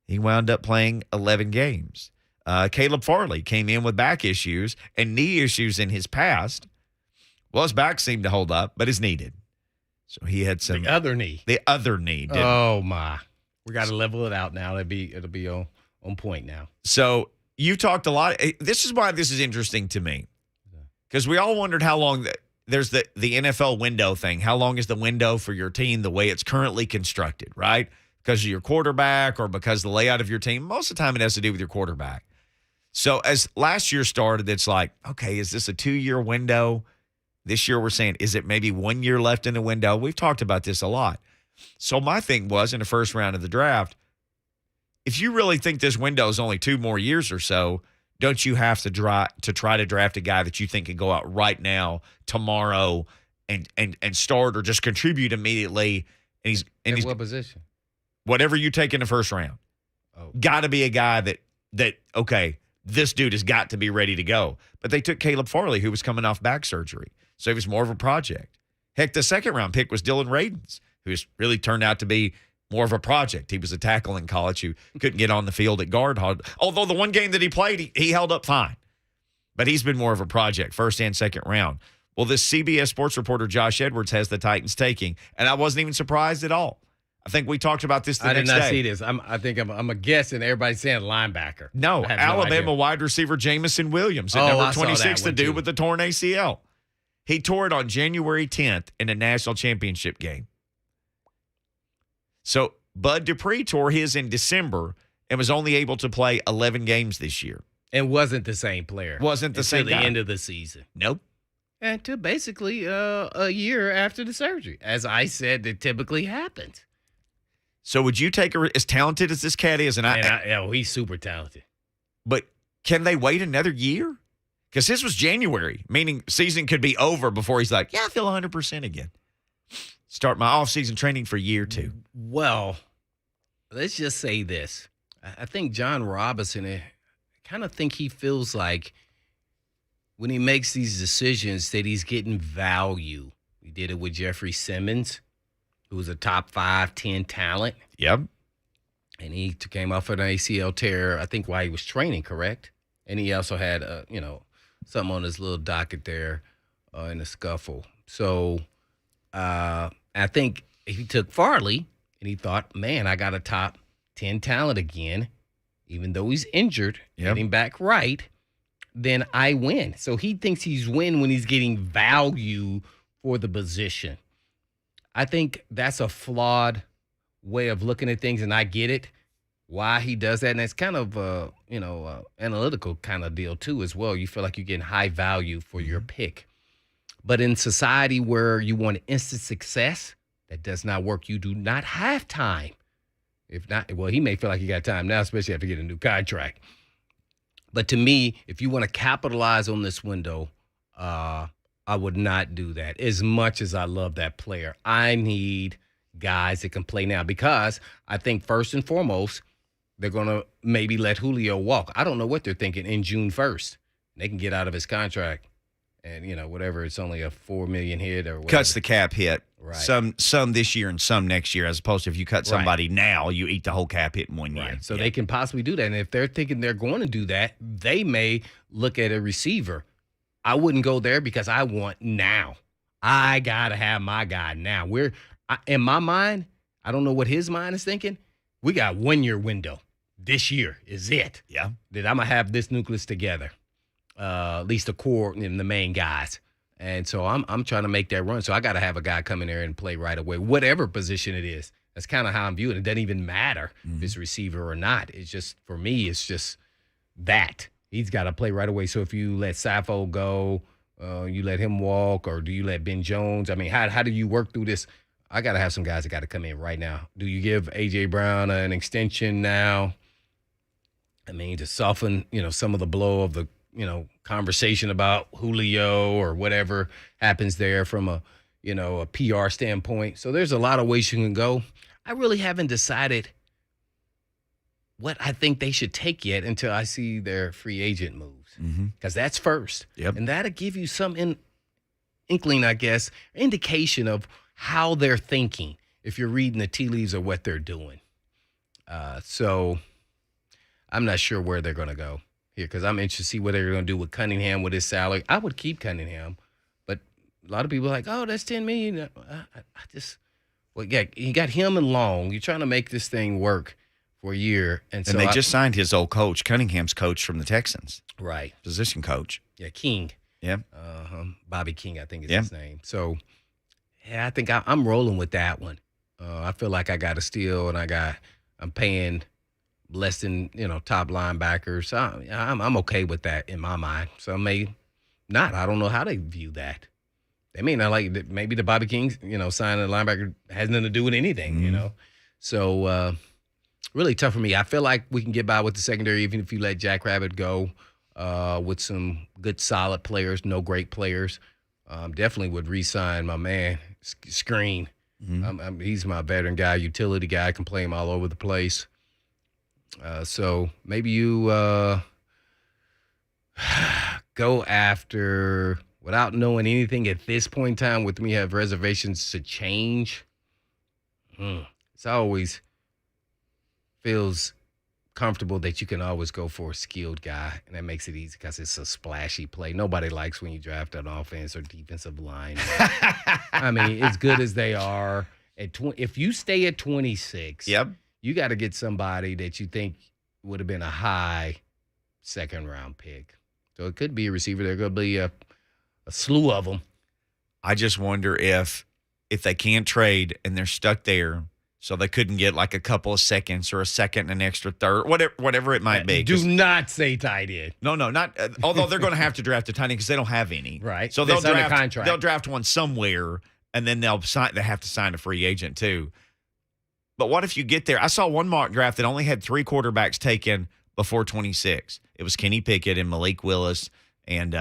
He wound up playing 11 games. Caleb Farley came in with back issues and knee issues in his past. Well, his back seemed to hold up, but his knee did. So he had some. The other knee. The other knee. Oh, my. We got to level it out now. It'll be on point now. So you talked a lot. This is why this is interesting to me. Because we all wondered how long there's the NFL window thing. How long is the window for your team the way it's currently constructed, right? Because of your quarterback or because the layout of your team. Most of the time it has to do with your quarterback. So as last year started, it's like, okay, is this a 2-year window? This year we're saying, is it maybe 1 year left in the window? We've talked about this a lot. So my thing was in the first round of the draft, if you really think this window is only 2 more years or so, don't you have to try to draft a guy that you think can go out right now, tomorrow, and start or just contribute immediately? And he's what position? Whatever you take in the first round. Oh. Got to be a guy that okay, this dude has got to be ready to go. But they took Caleb Farley, who was coming off back surgery. So he was more of a project. Heck, the second round pick was Dylan Radins, who's really turned out to be more of a project. He was a tackle in college who couldn't get on the field at guard. Although the one game that he played, he held up fine. But he's been more of a project, first and second round. Well, this CBS sports reporter, Josh Edwards, has the Titans taking. And I wasn't even surprised at all. I think we talked about this the next day. I did not see this. I think I'm a guess, and everybody's saying linebacker. No, Alabama wide receiver Jamison Williams at number 26, the dude with the torn ACL. He tore it on January 10th in a national championship game. So Bud Dupree tore his in December and was only able to play 11 games this year. And wasn't the same player. Wasn't the same guy. Until the end of the season. Nope. And to basically a year after the surgery. As I said, it typically happens. So would you take as talented as this cat is? He's super talented. But can they wait another year? Because this was January, meaning season could be over before he's like, yeah, I feel 100% again. Start my off-season training for year 2. Well, let's just say this. I think John Robinson, I kind of think he feels like when he makes these decisions that he's getting value. He did it with Jeffrey Simmons, who was a top 5, 10 talent. Yep. And he came off an ACL tear, I think, while he was training, correct? And he also had, something on his little docket there in a scuffle. So I think he took Farley and he thought, man, I got a top 10 talent again, even though he's injured, getting back right, then I win. So he thinks he's win when he's getting value for the position. I think that's a flawed way of looking at things, and I get it, why he does that. And it's kind of, analytical kind of deal, too, as well. You feel like you're getting high value for your pick. But in society where you want instant success, that does not work. You do not have time. If not, well, he may feel like he got time now, especially after getting a new contract. But to me, if you want to capitalize on this window, I would not do that. As much as I love that player, I need guys that can play now, because I think first and foremost, they're going to maybe let Julio walk. I don't know what they're thinking in June 1st. They can get out of his contract and whatever, it's only a $4 million hit or whatever. Cuts the cap hit. Right. Some this year and some next year, as opposed to if you cut somebody now, you eat the whole cap hit in 1 year. Right. So they can possibly do that. And if they're thinking they're going to do that, they may look at a receiver. I wouldn't go there because I want now. I got to have my guy now. In my mind, I don't know what his mind is thinking. We got 1 year window. This year is it. Yeah. That I'm going to have this nucleus together. At least the core and the main guys. And so I'm trying to make that run. So I got to have a guy come in there and play right away, whatever position it is. That's kind of how I'm viewing it. It doesn't even matter if it's receiver or not. It's just, for me, it's just that. He's got to play right away. So if you let Saffold go, you let him walk, or do you let Ben Jones? I mean, how do you work through this? I got to have some guys that got to come in right now. Do you give A.J. Brown an extension now? I mean, to soften, some of the blow of the, conversation about Julio or whatever happens there from a PR standpoint. So there's a lot of ways you can go. I really haven't decided what I think they should take yet until I see their free agent moves. Because that's first. Yep. And that'll give you some inkling, I guess, indication of how they're thinking if you're reading the tea leaves of what they're doing. So I'm not sure where they're going to go here, because I'm interested to see what they're going to do with Cunningham with his salary. I would keep Cunningham, but a lot of people are like, oh, that's $10 million. You got him and Long. You're trying to make this thing work for a year. And so they just signed his old coach, Cunningham's coach from the Texans. Right. Position coach. Yeah, King. Yeah. Bobby King, I think is his name. So, yeah, I think I'm rolling with that one. I feel like I got a steal, and I'm paying less than, top linebackers. So I'm okay with that in my mind. So may not. I don't know how they view that. They may not like it. Maybe the Bobby King, signing a linebacker has nothing to do with anything, So really tough for me. I feel like we can get by with the secondary even if you let Jack Rabbit go with some good, solid players, no great players. Definitely would re-sign my man, Screen. He's my veteran guy, utility guy, can play him all over the place. So maybe you go after, without knowing anything at this point in time, with me have reservations to change. It's always feels comfortable that you can always go for a skilled guy, and that makes it easy because it's a splashy play. Nobody likes when you draft an offense or defensive line. I mean, as good as they are, if you stay at 26, you got to get somebody that you think would have been a high second-round pick. So it could be a receiver. There could be a slew of them. I just wonder if they can't trade and they're stuck there, so they couldn't get like a couple of seconds or a second and an extra third, whatever it might be. Do not say tight end. No, not. Although they're going to have to draft a tight end because they don't have any. Right. So they'll draft one somewhere, and then they have to sign a free agent too. But what if you get there? I saw one mock draft that only had 3 quarterbacks taken before 26. It was Kenny Pickett and Malik Willis and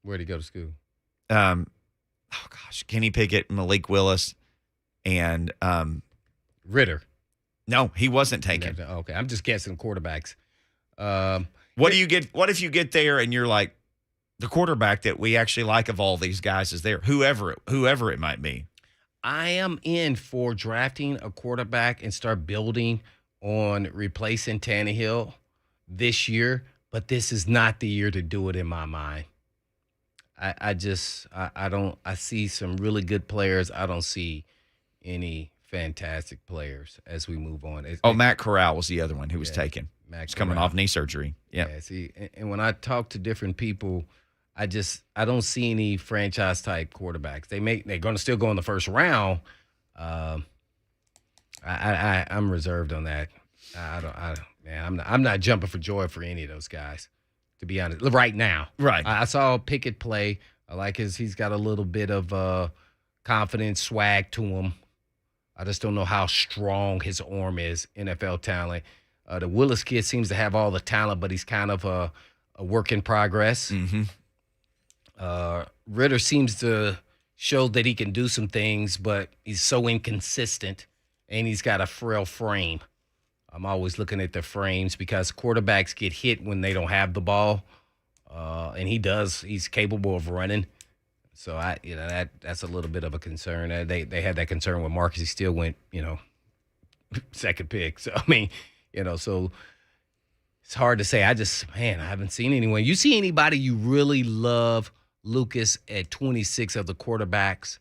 where'd he go to school? Kenny Pickett, Malik Willis, and Ritter. No, he wasn't taken. Okay, I'm just guessing quarterbacks. What do you get? What if you get there and you're like, the quarterback that we actually like of all these guys is there, whoever it might be? I am in for drafting a quarterback and start building on replacing Tannehill this year, but this is not the year to do it in my mind. I see some really good players. I don't see any fantastic players as we move on. Matt Corral was the other one who was taken. He's coming off knee surgery. Yeah. See, and when I talk to different people, I don't see any franchise type quarterbacks. They're going to still go in the first round. I'm reserved on that. I'm not jumping for joy for any of those guys, to be honest. Right now, right. I saw Pickett play. I like he's got a little bit of confidence, swag to him. I just don't know how strong his arm is. NFL talent. The Willis kid seems to have all the talent, but he's kind of a work in progress. Ritter seems to show that he can do some things, but he's so inconsistent, and he's got a frail frame. I'm always looking at the frames because quarterbacks get hit when they don't have the ball. and he's capable of running. So that's a little bit of a concern. They had that concern with Marcus. He still went, second pick. So I mean, so it's hard to say. I haven't seen anyone. You see anybody you really love, Lucas, at 26 of the quarterbacks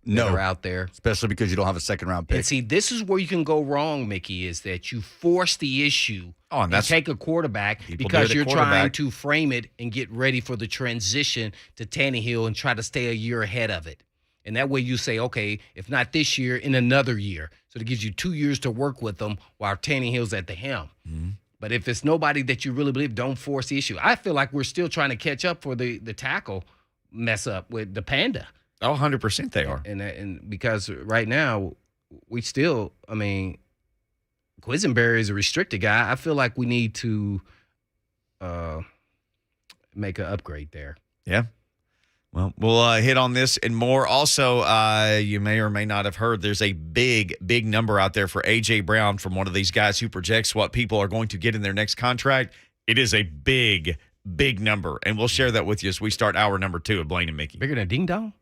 that are out there? Especially because you don't have a second-round pick. And see, this is where you can go wrong, Mickey, is that you force the issue and take a quarterback because you're trying to frame it and get ready for the transition to Tannehill and try to stay a year ahead of it. And that way you say, okay, if not this year, in another year. So it gives you 2 years to work with them while Tannehill's at the helm. Mm-hmm. But if it's nobody that you really believe, don't force the issue. I feel like we're still trying to catch up for the tackle mess up with the Panda. Oh, 100% they are. And because right now, we still, Quisenberry is a restricted guy. I feel like we need to make an upgrade there. Yeah. Well, we'll hit on this and more. Also, you may or may not have heard there's a big, big number out there for A.J. Brown from one of these guys who projects what people are going to get in their next contract. It is a big, big number, and we'll share that with you as we start hour number 2 of Blaine and Mickey. Bigger than Ding Dong?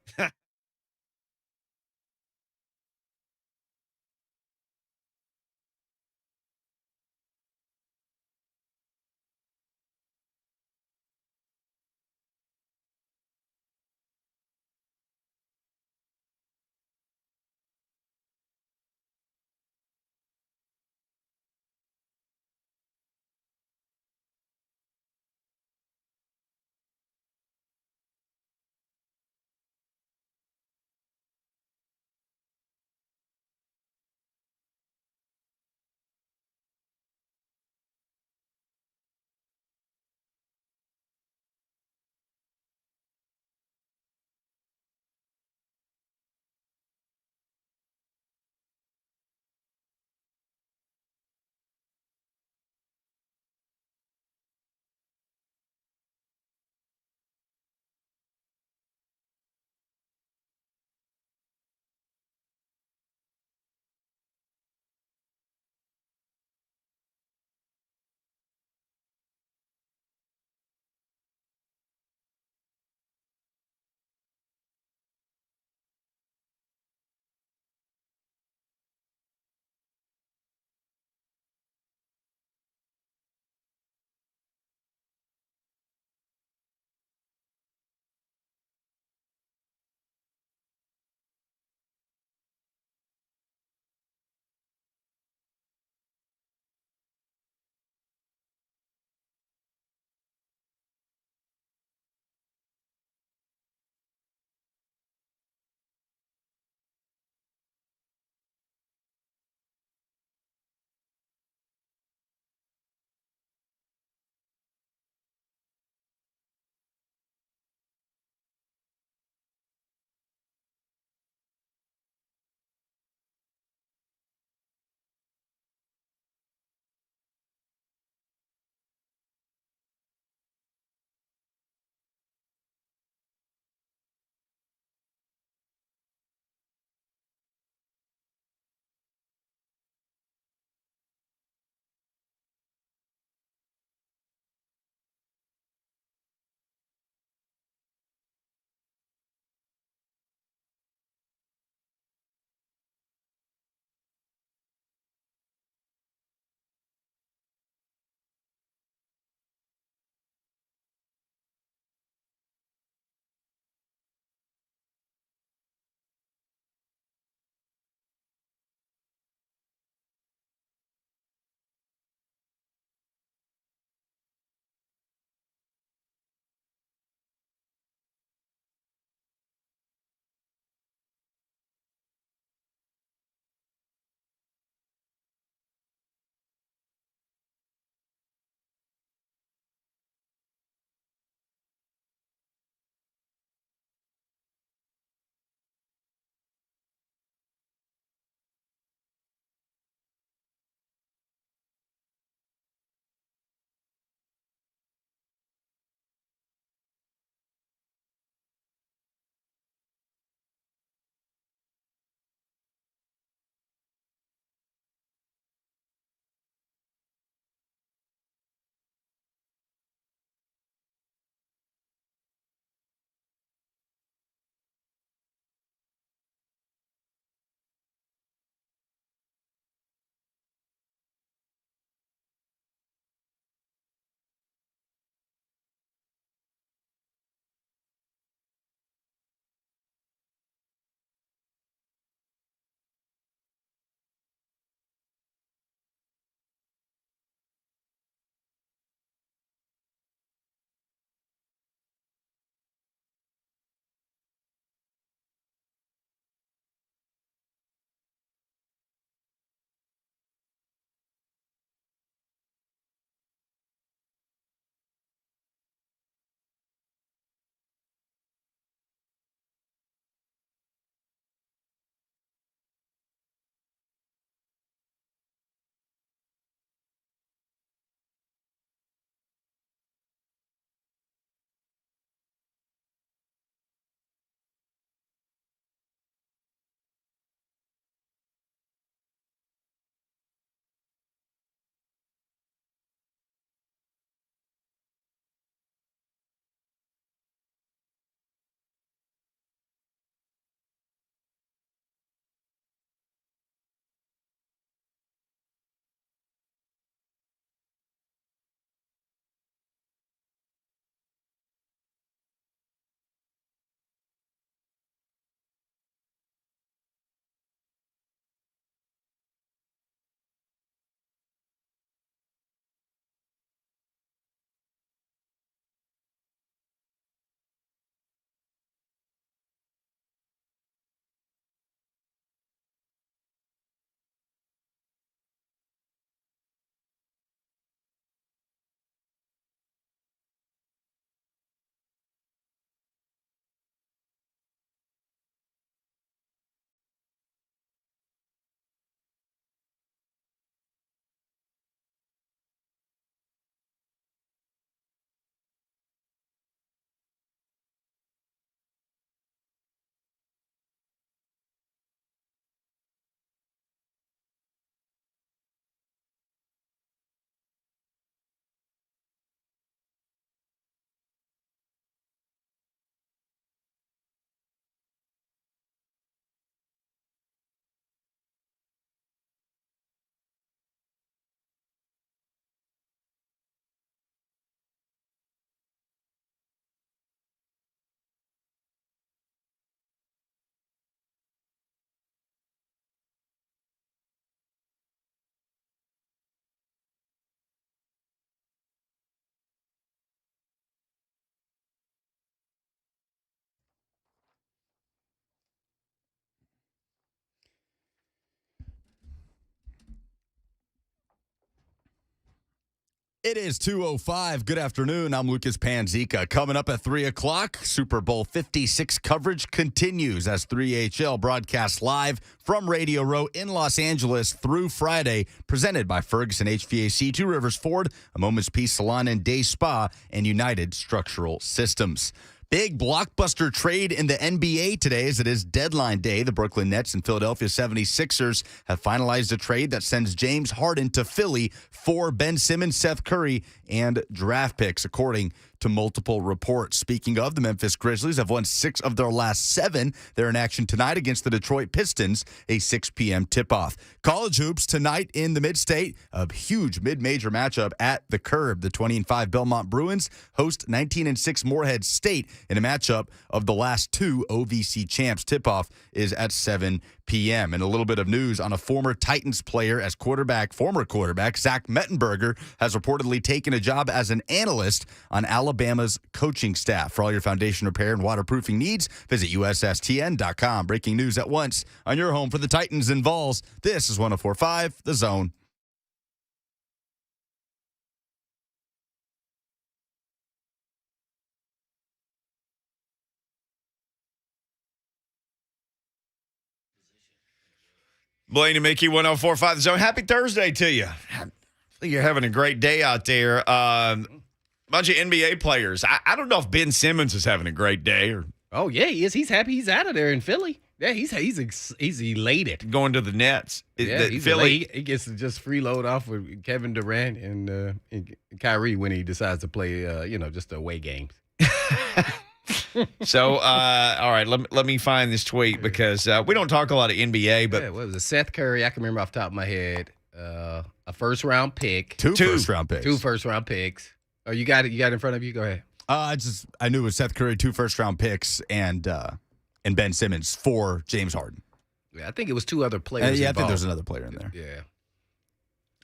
It is 2:05. Good afternoon. I'm Lucas Panzica. Coming up at 3 o'clock, Super Bowl 56 coverage continues as 3HL broadcasts live from Radio Row in Los Angeles through Friday, presented by Ferguson HVAC, Two Rivers Ford, A Moment's Peace Salon and Day Spa, and United Structural Systems. Big blockbuster trade in the NBA today as it is deadline day. The Brooklyn Nets and Philadelphia 76ers have finalized a trade that sends James Harden to Philly for Ben Simmons, Seth Curry, and draft picks, according to multiple reports. Speaking of, the Memphis Grizzlies have won 6 of their last 7. They're in action tonight against the Detroit Pistons, a 6 p.m. tip-off. College hoops tonight in the Mid-State, a huge mid-major matchup at the Curb. The 20-5 Belmont Bruins host 19-6 Morehead State in a matchup of the last 2 OVC champs. Tip-off is at 7 p.m. And a little bit of news on a former Titans player as former quarterback, Zach Mettenberger, has reportedly taken a job as an analyst on Alabama's coaching staff. For all your foundation repair and waterproofing needs, visit USSTN.com. Breaking news at once on your home for the Titans and Vols. This is 104.5 The Zone. Blaine and Mickey, 104.5 The Zone. Happy Thursday to you. You're having a great day out there. Bunch of NBA players. I don't know if Ben Simmons is having a great day or. Oh yeah, he is. He's happy. He's out of there in Philly. Yeah, he's elated. Going to the Nets. Yeah, he's Philly. He gets to just freeload off with Kevin Durant and Kyrie when he decides to play. Just the away games. So, all right, let me find this tweet because we don't talk a lot of NBA, but what was it? Seth Curry, I can remember off the top of my head, a first-round pick. Two first-round picks. 2 first-round picks. Oh, you got it in front of you? Go ahead. I knew it was Seth Curry, 2 first-round picks, and Ben Simmons for James Harden. Yeah, I think it was 2 other players. I think there's another player in there. Yeah.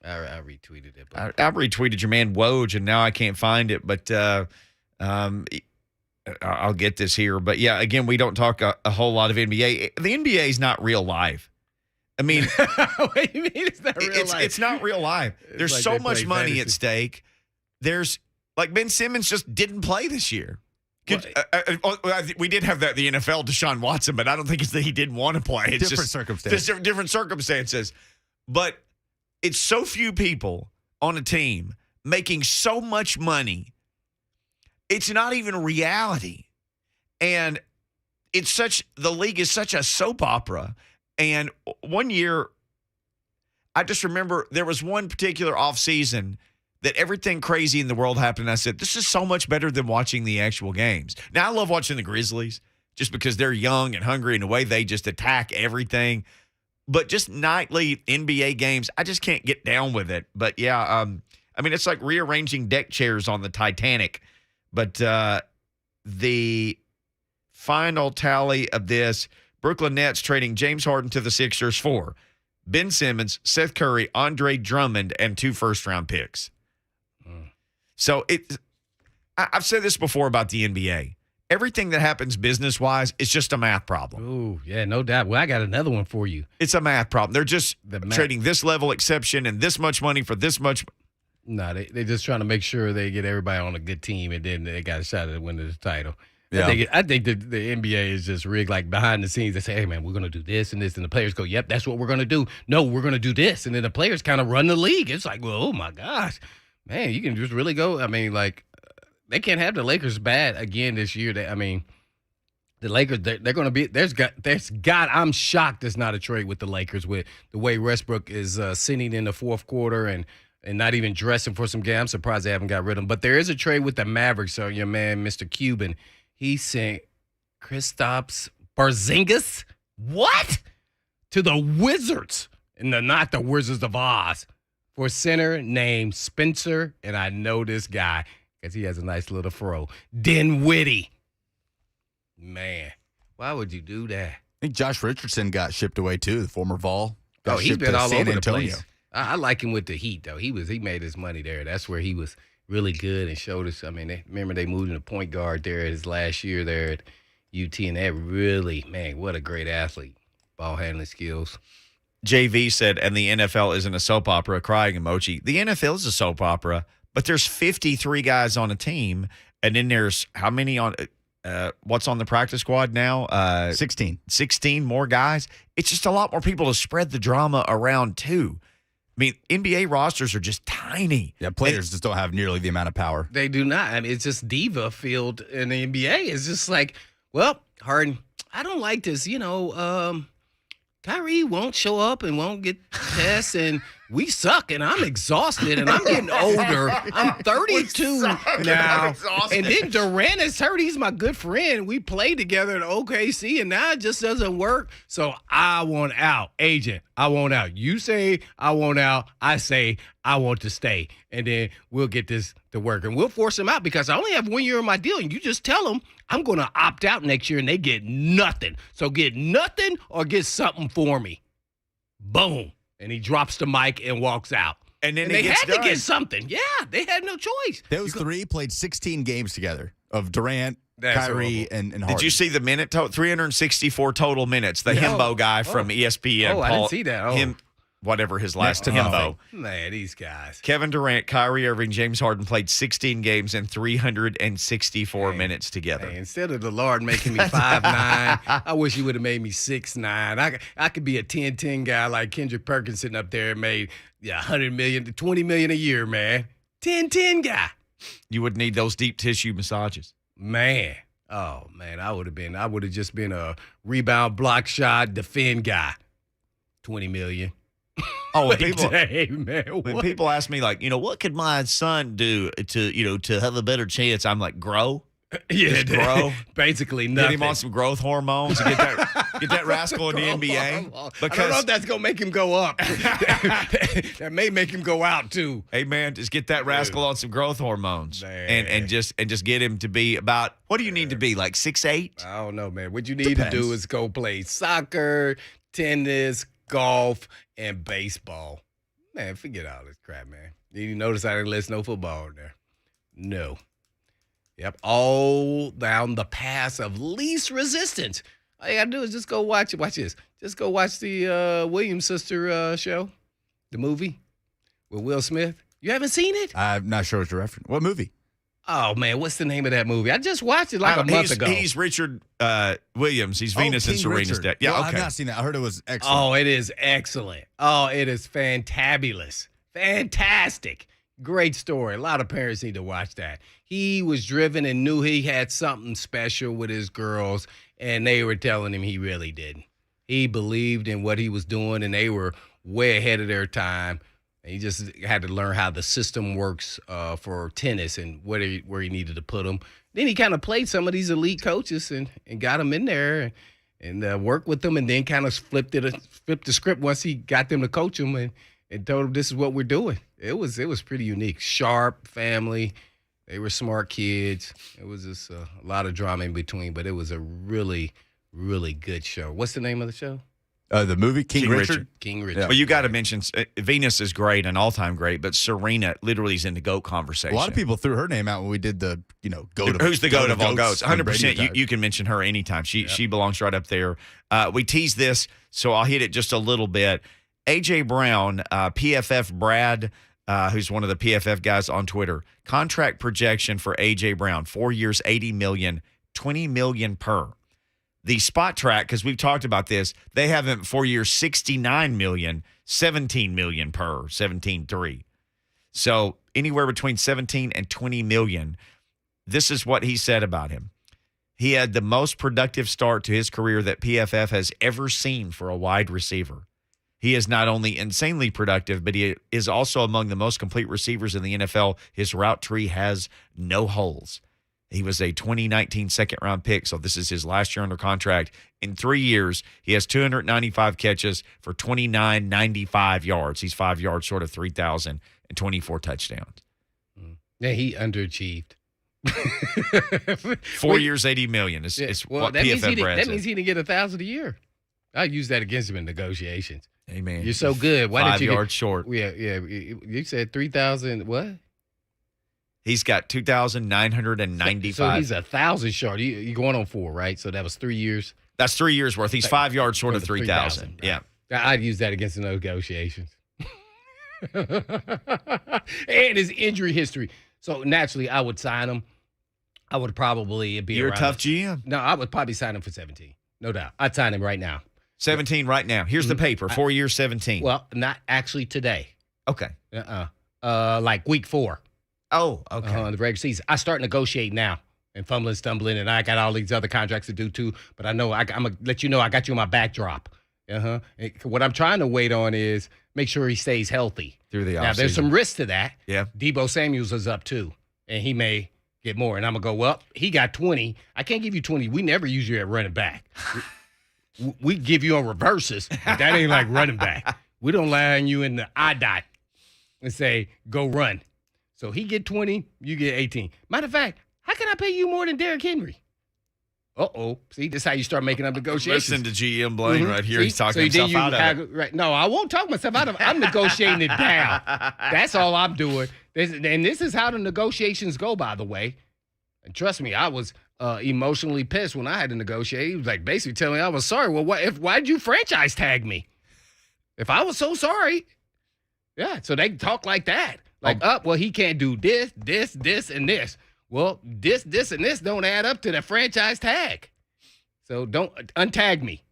I retweeted it. But. I retweeted your man Woj, and now I can't find it, but I'll get this here. But, yeah, again, we don't talk a whole lot of NBA. The NBA is not real life. I mean, what do you mean it's not real life? It's not real life. There's like so much money fantasy. at stake. There's like Ben Simmons just didn't play this year. We did have the NFL Deshaun Watson, but I don't think it's that he didn't want to play. It's different circumstances. Different circumstances. But it's so few people on a team making so much money. It's not even reality. And the league is such a soap opera. And one year, I just remember there was one particular offseason that everything crazy in the world happened. And I said, this is so much better than watching the actual games. Now, I love watching the Grizzlies just because they're young and hungry and the way they just attack everything. But just nightly NBA games, I just can't get down with it. But, yeah, it's like rearranging deck chairs on the Titanic. But the final tally of this, Brooklyn Nets trading James Harden to the Sixers for Ben Simmons, Seth Curry, Andre Drummond, and 2 first-round picks. So I've said this before about the NBA. Everything that happens business-wise is just a math problem. Oh, yeah, no doubt. Well, I got another one for you. It's a math problem. They're just trading this level exception and this much money for this much. No, they're just trying to make sure they get everybody on a good team, and then they got a shot at winning the title. Yeah. I think the NBA is just rigged, like behind the scenes. They say, hey, man, we're going to do this and this. And the players go, yep, that's what we're going to do. No, we're going to do this. And then the players kind of run the league. It's like, well, oh, my gosh. Man, you can just really go. I mean, like, they can't have the Lakers bad again this year. The Lakers, they're going to be – I'm shocked there's not a trade with the Lakers with the way Westbrook is sitting in the fourth quarter and not even dressing for some game. I'm surprised they haven't got rid of him. But there is a trade with the Mavericks. So your man, Mr. Cuban, he sent Kristaps Porzingis, what? To the Wizards, and not the Wizards of Oz, for a center named Spencer, and I know this guy because he has a nice little fro, Dinwiddie. Man, why would you do that? I think Josh Richardson got shipped away too, the former Vol. He's been all over the place. I like him with the Heat, though. He made his money there. That's where he was really good and showed us. I mean, remember they moved him to point guard there his last year there at UT, and that really, man, what a great athlete. Ball handling skills. JV said, and the NFL isn't a soap opera, crying emoji. The NFL is a soap opera, But there's 53 guys on a team, and then there's how many on what's on the practice squad now? 16. 16 more guys. It's just a lot more people to spread the drama around, too. I mean, NBA rosters are just tiny. Yeah, players just don't have nearly the amount of power. They do not. I mean, it's just diva field in the NBA. It's just like, well, Harden, I don't like this. Kyrie won't show up and won't get tests, and we suck, and I'm exhausted, and I'm getting older. I'm 32 now. And then Durant is hurt. He's my good friend. We played together at OKC, and now it just doesn't work. So I want out. Agent, I want out. You say I want out. I say I want to stay. And then we'll get this to work. And we'll force him out because I only have 1 year on my deal. And you just tell them I'm going to opt out next year, and they get nothing. So get nothing or get something for me. Boom. And he drops the mic and walks out. And then they had to get something. Yeah, they had no choice. Those three played 16 games together of Durant, That's Kyrie, and Harden. Did you see the minute 364 total minutes? The Himbo guy from ESPN. Oh, I didn't see that. Oh. Whatever his last Himbo. Man, these guys. Kevin Durant, Kyrie Irving, James Harden played 16 games and 364 minutes together. Hey, instead of the Lord making me 5'9", I wish he would have made me 6'9". I could be a 10-10 guy like Kendrick Perkins sitting up there and made $100 million to $20 million a year, man. 10-10 guy. You would need those deep tissue massages. Man. Oh, man, I would have just been a rebound, block shot, defend guy. 20 million. Oh, when people ask me, like, what could my son do to have a better chance? I'm like, grow. Yeah, grow. Basically nothing. Get him on some growth hormones and get that rascal in the NBA. Because I don't know if that's gonna make him go up. That may make him go out too. Hey man, just get that rascal on some growth hormones, and just get him to be about. What do you need to be, like 6'8"? I don't know, man. What you need to do is go play soccer, tennis, golf, and baseball. Man, forget all this crap, man. You notice I didn't list no football in there. No. Yep, all down the path of least resistance. All you got to do is just go watch it. Watch this. Just go watch the Williams sister show, the movie with Will Smith. You haven't seen it? I'm not sure what you're referencing. What movie? Oh, man, what's the name of that movie? I just watched it like a month ago. He's Richard Williams. He's Venus and Serena's dad. Yeah, well, okay. I've not seen that. I heard it was excellent. Oh, it is excellent. Oh, it is fantabulous. Fantastic. Great story. A lot of parents need to watch that. He was driven and knew he had something special with his girls, and they were telling him he really didn't. He believed in what he was doing, and they were way ahead of their time. He just had to learn how the system works for tennis and where he needed to put them. Then he kind of played some of these elite coaches and got them in there and worked with them, and then kind of flipped the script once he got them to coach them and told them this is what we're doing. It was pretty unique. Sharp family. They were smart kids. It was just a lot of drama in between, but it was a really, really good show. What's the name of the show? The movie King Richard. King Richard. Yeah. Well, you got to mention Venus is great, an all-time great, but Serena literally is in the GOAT conversation. A lot of people threw her name out when we did the GOAT. Who's the GOAT of all GOATs? 100%. Radio You can mention her anytime. She belongs right up there. We teased this, so I'll hit it just a little bit. A.J. Brown, PFF Brad, who's one of the PFF guys on Twitter, contract projection for A.J. Brown, 4 years, $80 million, $20 million per. The Spot Track, because we've talked about this, they have him 4 years, $69 million, $17 million per, 17.3. So anywhere between 17 and 20 million. This is what he said about him. He had the most productive start to his career that PFF has ever seen for a wide receiver. He is not only insanely productive, but he is also among the most complete receivers in the NFL. His route tree has no holes. He was a 2019 second-round pick, so this is his last year under contract. In 3 years, he has 295 catches for 2,995 yards. He's 5 yards short of 3,000 and 24 touchdowns. Yeah, he underachieved. 4 years, $80 million is what PFF Brad That means he didn't get 1,000 a year. I use that against him in negotiations. Hey, man. You're so good. Why 5 did you yards short. Yeah. You said 3,000 what? He's got 2,995. So he's 1,000 short. You're going on 4, right? So that was 3 years. That's 3 years worth. He's 5 yards short of 3,000. Right. Yeah. I'd use that against the negotiations. and his injury history. So naturally, I would sign him. I would probably be You're a around tough GM. No, I would probably sign him for 17. No doubt. I'd sign him right now. 17 right now. Here's the paper. 4 years, 17. Well, not actually today. Okay. Like week 4. Oh, okay. The regular season. I start negotiating now and fumbling, stumbling, and I got all these other contracts to do too. But I know I'm going to let you know I got you on my backdrop. What I'm trying to wait on is make sure he stays healthy. Through the offseason. Now, there's some risk to that. Yeah. Debo Samuels is up too, and he may get more. And I'm going to go, well, he got 20. I can't give you 20. We never use you at running back. We give you on reverses, but that ain't like running back. We don't line you in the I dot and say, go run. So he get 20, you get 18. Matter of fact, how can I pay you more than Derrick Henry? Uh-oh. See, this is how you start making up negogations. Listen to GM Blaine right here. See? He's talking himself out of it. Right. No, I won't talk myself out of it. I'm negotiating it down. That's all I'm doing. And this is how the negotiations go, by the way. And trust me, I was emotionally pissed when I had to negotiate. He was like basically telling me I was sorry. Well, why'd you franchise tag me? If I was so sorry. Yeah, so they talk like that. Like, well, he can't do this, and this. Well, this, and this don't add up to the franchise tag. So don't untag me.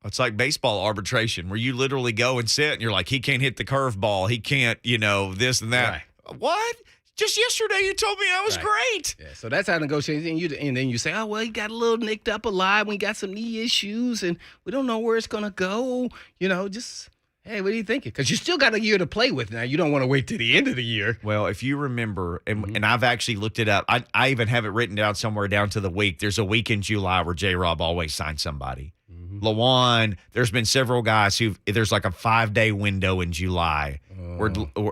It's like baseball arbitration where you literally go and sit and you're like, he can't hit the curveball. He can't, this and that. Right. What? Just yesterday you told me I was great. Yeah, so that's how negotiations. And then you say, oh, well, he got a little nicked up alive. We got some knee issues, and we don't know where it's going to go. Just... Hey, what are you thinking? Because you still got a year to play with now. You don't want to wait to the end of the year. Well, if you remember, and I've actually looked it up, I even have it written down somewhere down to the week. There's a week in July where J-Rob always signs somebody. Lawan, there's been several guys there's like a 5-day window in July.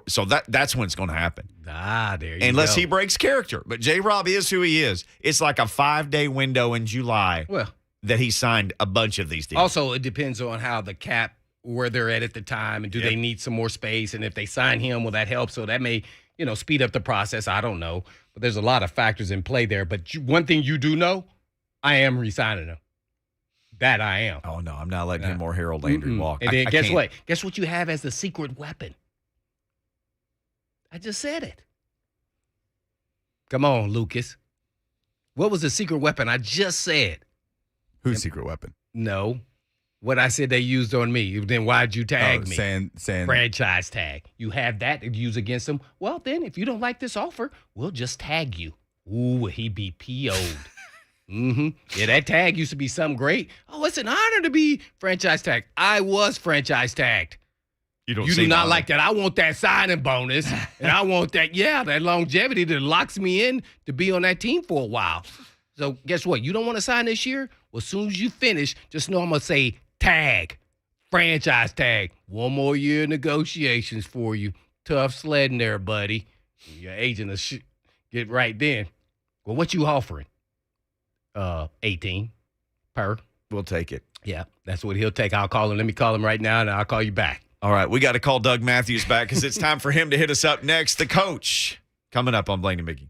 So that's when it's going to happen. There you Unless go. he breaks character. But J-Rob is who he is. It's like a 5-day window in July that he signed a bunch of these deals. Also, it depends on how the cap, where they're at the time, and do they need some more space? And if they sign him, will that help? So that may, speed up the process. I don't know. But there's a lot of factors in play there. But one thing you do know, I am re-signing him. That I am. Oh, no, I'm not letting him or Harold Landry walk. And then guess what? Guess what you have as the secret weapon? I just said it. Come on, Lucas. What was the secret weapon? I just said. Whose secret weapon? No. What I said they used on me. Then why'd you tag me? Saying franchise tag. You have that to use against them. Well, then, if you don't like this offer, we'll just tag you. Ooh, he be PO'd. Yeah, that tag used to be something great. Oh, it's an honor to be franchise tagged. I was franchise tagged. You do not like that. I want that signing bonus, and I want that longevity that locks me in to be on that team for a while. So guess what? You don't want to sign this year? Well, as soon as you finish, just know I'm going to say tag, franchise tag. One more year of negotiations for you. Tough sledding there, buddy. Your agent will get right then. Well, what you offering? 18 per. We'll take it. Yeah, that's what he'll take. I'll call him. Let me call him right now, and I'll call you back. All right, we got to call Doug Matthews back because it's time for him to hit us up next. The coach coming up on Blaine and Mickey.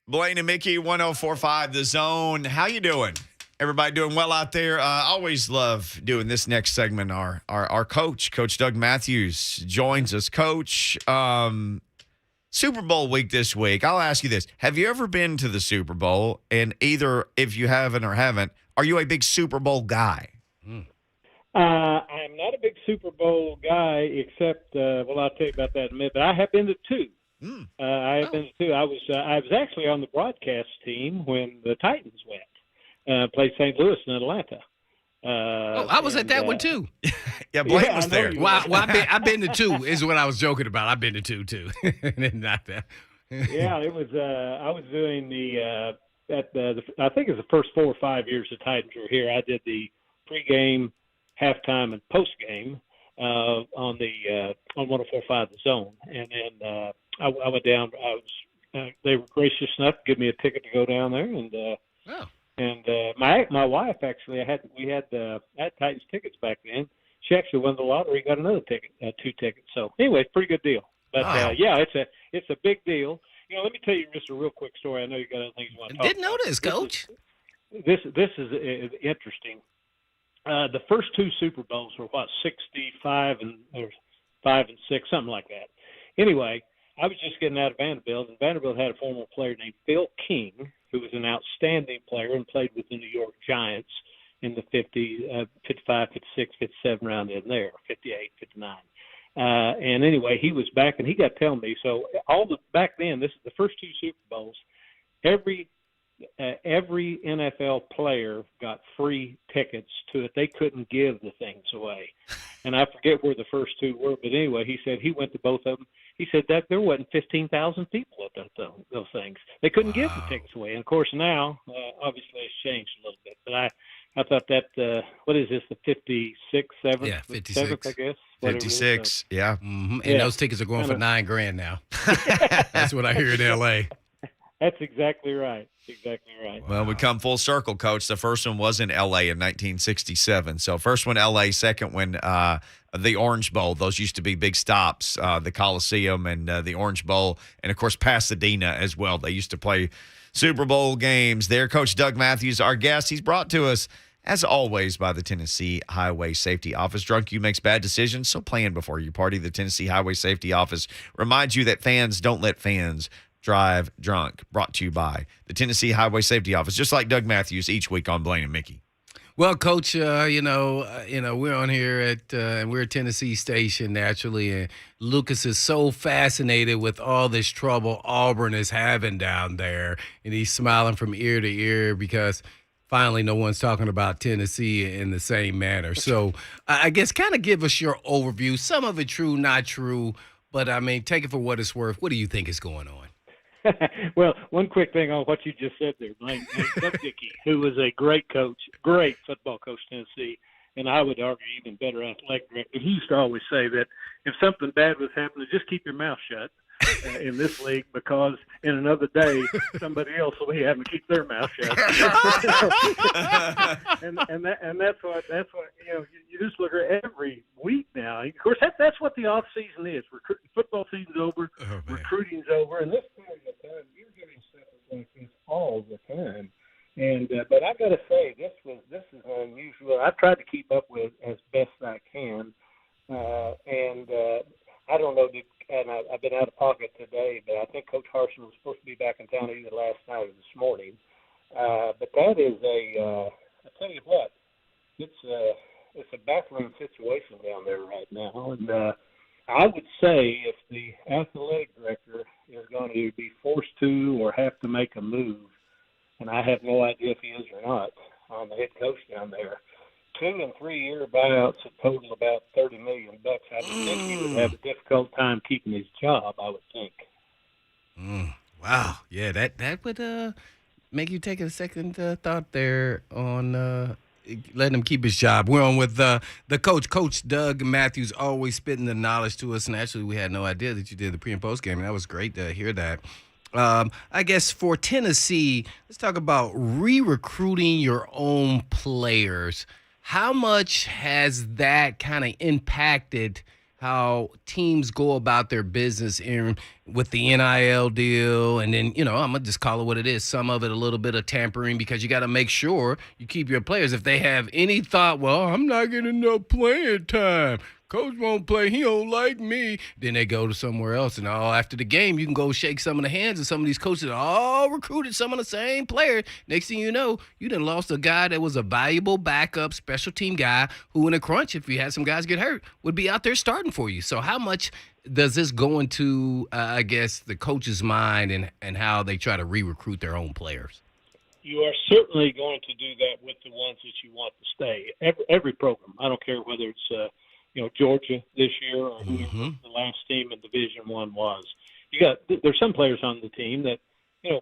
Blaine and Mickey, 104.5 The Zone. How you doing? Everybody doing well out there? I always love doing this next segment. Our coach, Coach Doug Matthews, joins us. Coach, Super Bowl week this week. I'll ask you this. Have you ever been to the Super Bowl? And either if you haven't or haven't, are you a big Super Bowl guy? I'm not a big Super Bowl guy, except I'll tell you about that in a minute. But I have been to two. I have been to two. I was actually on the broadcast team when the Titans went, played St. Louis and Atlanta. I was at that one too. Yeah, Blaine was there. I've been to two. Is what I was joking about. I've been to two too. Not that. Yeah, it was. I was doing I think it was the first 4 or 5 years the Titans were here. I did the pregame, halftime, and postgame on 104.5 The Zone, and then I went down. They were gracious enough to give me a ticket to go down there, and my wife actually we had Titans tickets back then. She actually won the lottery, got another ticket, 2 tickets. So anyway, it's a pretty good deal. But it's a big deal. Let me tell you just a real quick story. I know you got other things you want to talk about. Didn't know this, Coach. This is interesting. The first 2 Super Bowls were 65 or 5 and 6, something like that. Anyway, I was just getting out of Vanderbilt, and Vanderbilt had a former player named Phil King, who was an outstanding player and played with the New York Giants in the 55, 56, 57 round in there, 58, 59. And anyway, he was back, and he got telling me. So back then, this is the first 2 Super Bowls. Every NFL player got free tickets to it. They couldn't give the things away, and I forget where the first 2 were. But anyway, he said he went to both of them. He said that there wasn't 15,000 people at those things. They couldn't give the tickets away. And of course now, obviously, it's changed a little bit. But I thought that what is this, the 56, 7th? Yeah, 56. 7th, I guess. 56, yeah. Mm-hmm. And those tickets are going for $9,000 now. That's what I hear in L.A. That's exactly right. Exactly right. Well, we come full circle, Coach. The first one was in L.A. in 1967. So first one L.A., second one the Orange Bowl. Those used to be big stops, the Coliseum and the Orange Bowl, and, of course, Pasadena as well. They used to play Super Bowl games there. Coach Doug Matthews, our guest, he's brought to us, as always, by the Tennessee Highway Safety Office. Drunk you makes bad decisions, so plan before you party. The Tennessee Highway Safety Office reminds you that fans don't let fans drive drunk. Brought to you by the Tennessee Highway Safety Office, just like Doug Matthews each week on Blaine and Mickey. Well, Coach, we're on here and we're a Tennessee station naturally, and Lucas is so fascinated with all this trouble Auburn is having down there, and he's smiling from ear to ear because finally no one's talking about Tennessee in the same manner. So I guess kind of give us your overview. Some of it true, not true, but I mean, take it for what it's worth. What do you think is going on? Well, one quick thing on what you just said there, Blaine. Doug Dickey, who was a great coach, great football coach in Tennessee, and I would argue even better athletic director. He used to always say that if something bad was happening, just keep your mouth shut in this league, because in another day somebody else will be having to keep their mouth shut. and that's what you just look at every week now. Of course, that's what the off season is. Football season's over, recruiting's over, and this period of time you're getting stuff like this all the time. And but I got to say, this is unusual. I've tried to keep up with as best I can, and I don't know. And I've been out of pocket today, but I think Coach Harden was supposed to be back in town either last night or this morning. But that is I tell you what, it's a baffling situation down there right now. And I would say if the athletic director is going to be forced to or have to make a move, and I have no idea if he is or not, on the head coach down there, 2- and 3-year buyouts that total about $30 million. I would think he would have a difficult time keeping his job, I would think. Wow. Yeah, that would make you take a second thought there on letting him keep his job. We're on with the coach, Coach Doug Matthews, always spitting the knowledge to us. And actually, we had no idea that you did the pre- and post-game, and that was great to hear that. I guess for Tennessee, let's talk about re-recruiting your own players. How much has that kind of impacted how teams go about their business with the NIL deal. And then, I'm going to just call it what it is. Some of it a little bit of tampering because you got to make sure you keep your players. If they have any thought, well, I'm not getting enough playing time. Coach won't play. He don't like me. Then they go to somewhere else. And after the game, you can go shake some of the hands of some of these coaches that all recruited some of the same players. Next thing you know, you done lost a guy that was a valuable backup special team guy who in a crunch, if you had some guys get hurt, would be out there starting for you. So how much does this go into, I guess, the coach's mind and how they try to re-recruit their own players? You are certainly going to do that with the ones that you want to stay. Every program. I don't care whether it's Georgia this year or whoever the last team in Division I was. There's some players on the team that,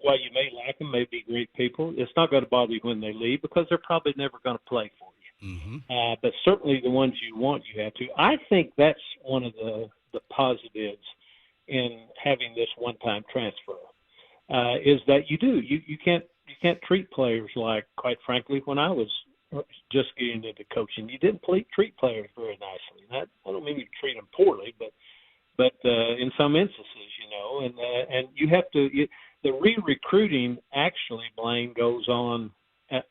while you may like them, may be great people, it's not going to bother you when they leave because they're probably never going to play for you. But certainly the ones you want, you have to. I think that's one of the positives in having this one-time transfer is that you can't treat players like, quite frankly, when I was just getting into coaching, you didn't treat players very nicely. I don't mean you treat them poorly, but in some instances, and you have to. The re-recruiting actually, Blaine, goes on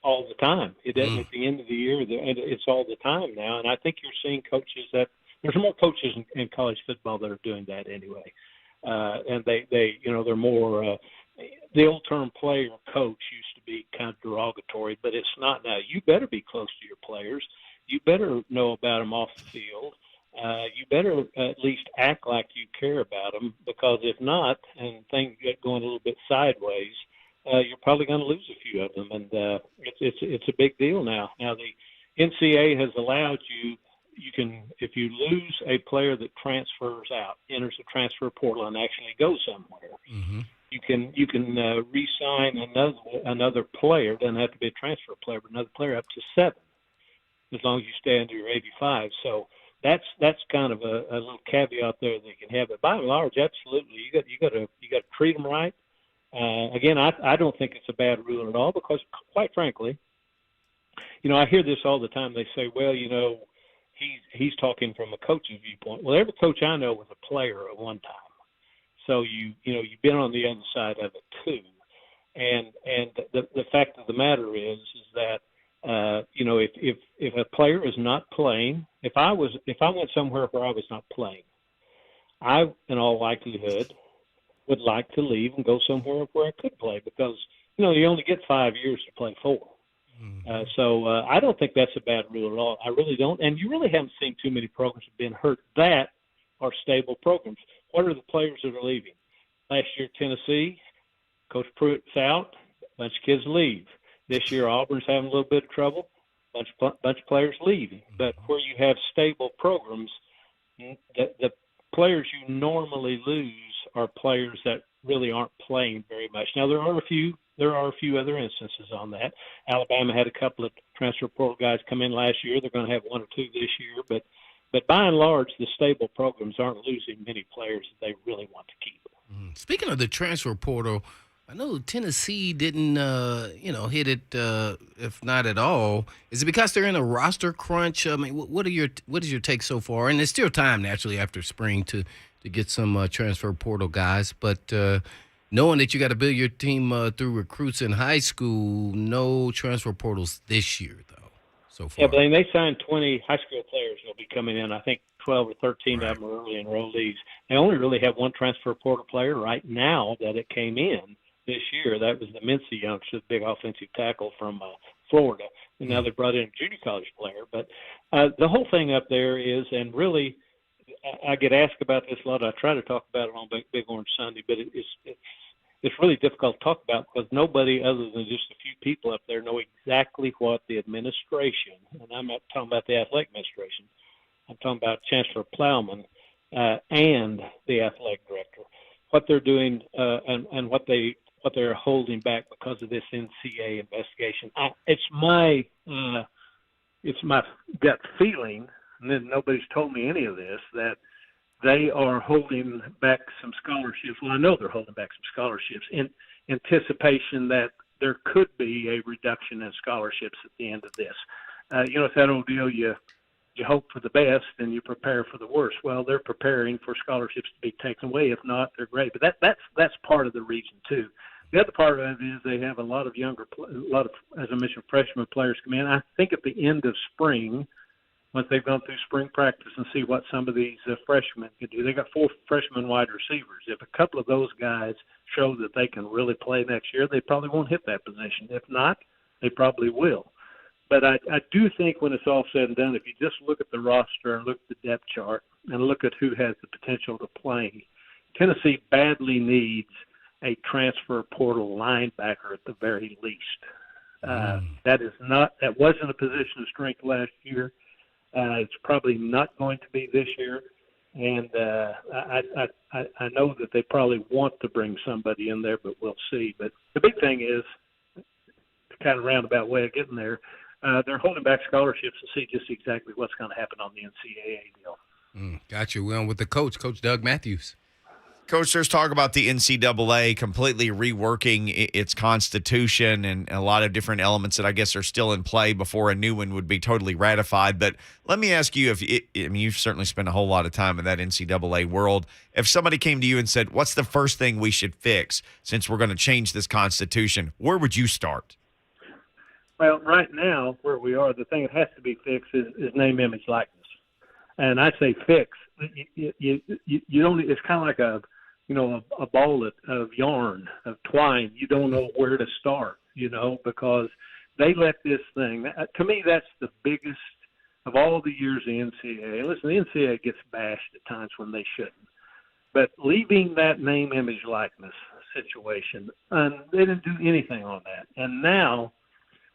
all the time. It doesn't at the end of the year. It's all the time now, and I think you're seeing coaches that there's more coaches in college football that are doing that anyway, and they're more. The old term player coach used to be kind of derogatory, but it's not now. You better be close to your players. You better know about them off the field. You better at least act like you care about them, because if not, and things get going a little bit sideways, you're probably going to lose a few of them, and it's a big deal now. Now the NCAA has allowed you can, if you lose a player that transfers out, enters the transfer portal, and actually goes somewhere. You can re-sign another player. Doesn't have to be a transfer player, but another player up to 7, as long as you stay under your 85. So that's kind of a little caveat there that you can have. But by and large, absolutely, you got to treat them right. Again, I don't think it's a bad rule at all, because quite frankly, I hear this all the time. They say, well, he's talking from a coach's viewpoint. Well, every coach I know was a player at one time. So you've been on the other side of it too, and the fact of the matter is that if a player is not playing, if I went somewhere where I was not playing, I in all likelihood would like to leave and go somewhere where I could play, because you only get 5 years to play for. So I don't think that's a bad rule at all. I really don't, and you really haven't seen too many programs have been hurt that are stable programs. What are the players that are leaving? Last year, Tennessee, Coach Pruitt's out, a bunch of kids leave. This year, Auburn's having a little bit of trouble, bunch of players leaving. But where you have stable programs, the players you normally lose are players that really aren't playing very much. Now, there are a few other instances on that. Alabama had a couple of transfer portal guys come in last year. They're going to have 1 or 2 this year, but by and large, the stable programs aren't losing many players that they really want to keep. Speaking of the transfer portal, I know Tennessee didn't, hit it, if not at all. Is it because they're in a roster crunch? I mean, what is your take so far? And there's still time, naturally, after spring to get some transfer portal guys. But knowing that you got to build your team through recruits in high school, no transfer portals this year, though. So far. Yeah, but they signed 20 high school players will be coming in. I think 12 or 13 of them are early enrollees. They only really have one transfer portal player right now that it came in this year. That was the Mincy youngster, the big offensive tackle from Florida. And now they brought in a junior college player. But the whole thing up there is, and really, I get asked about this a lot. I try to talk about it on Big Orange Sunday, but it's really difficult to talk about, because nobody other than just a few people up there know exactly what the administration, and I'm not talking about the athletic administration, I'm talking about Chancellor Plowman and the athletic director, what they're doing and what they're holding back because of this NCAA investigation. It's my gut feeling, and then nobody's told me any of this, that they are holding back some scholarships. Well, I know they're holding back some scholarships in anticipation that there could be a reduction in scholarships at the end of this. It's that old deal. you hope for the best and you prepare for the worst. Well, they're preparing for scholarships to be taken away. If not, they're great. But that's part of the reason too. The other part of it is they have a lot of as I mentioned, freshman players come in. I think at the end of spring, once they've gone through spring practice and see what some of these freshmen can do. They got 4 freshman wide receivers. If a couple of those guys show that they can really play next year, they probably won't hit that position. If not, they probably will. But I do think when it's all said and done, if you just look at the roster and look at the depth chart and look at who has the potential to play, Tennessee badly needs a transfer portal linebacker at the very least. That wasn't a position of strength last year. It's probably not going to be this year. And I know that they probably want to bring somebody in there, but we'll see. But the big thing is, kind of roundabout way of getting there, they're holding back scholarships to see just exactly what's going to happen on the NCAA deal. Got you. We're on with the coach, Coach Doug Matthews. Coach, there's talk about the NCAA completely reworking its constitution and a lot of different elements that I guess are still in play before a new one would be totally ratified. But let me ask you, you've certainly spent a whole lot of time in that NCAA world. If somebody came to you and said, what's the first thing we should fix since we're going to change this constitution, where would you start? Well, right now, where we are, the thing that has to be fixed is name, image, likeness. And I say fix. You don't. It's kind of like a ball of yarn, of twine. You don't know where to start, because they let this thing. To me, that's the biggest of all the years of the NCAA. Listen, the NCAA gets bashed at times when they shouldn't. But leaving that name, image, likeness situation, and they didn't do anything on that. And now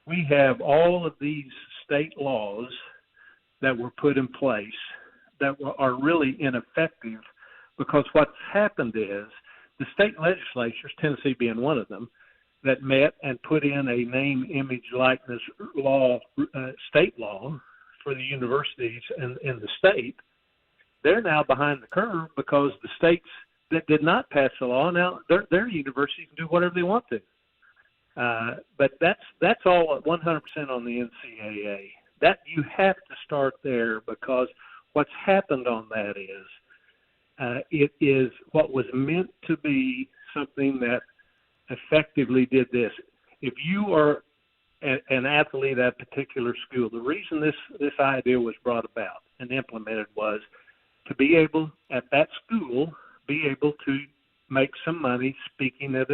we have all of these state laws that were put in place that are really ineffective, because what's happened is the state legislatures, Tennessee being one of them, that met and put in a name, image, likeness law, state law for the universities in the state. They're now behind the curve because the states that did not pass the law, now their universities can do whatever they want to. But that's all 100% on the NCAA. That you have to start there, because what's happened on that is it is what was meant to be something that effectively did this. If you are an athlete at a particular school, the reason this idea was brought about and implemented was to be able, at that school, be able to make some money speaking at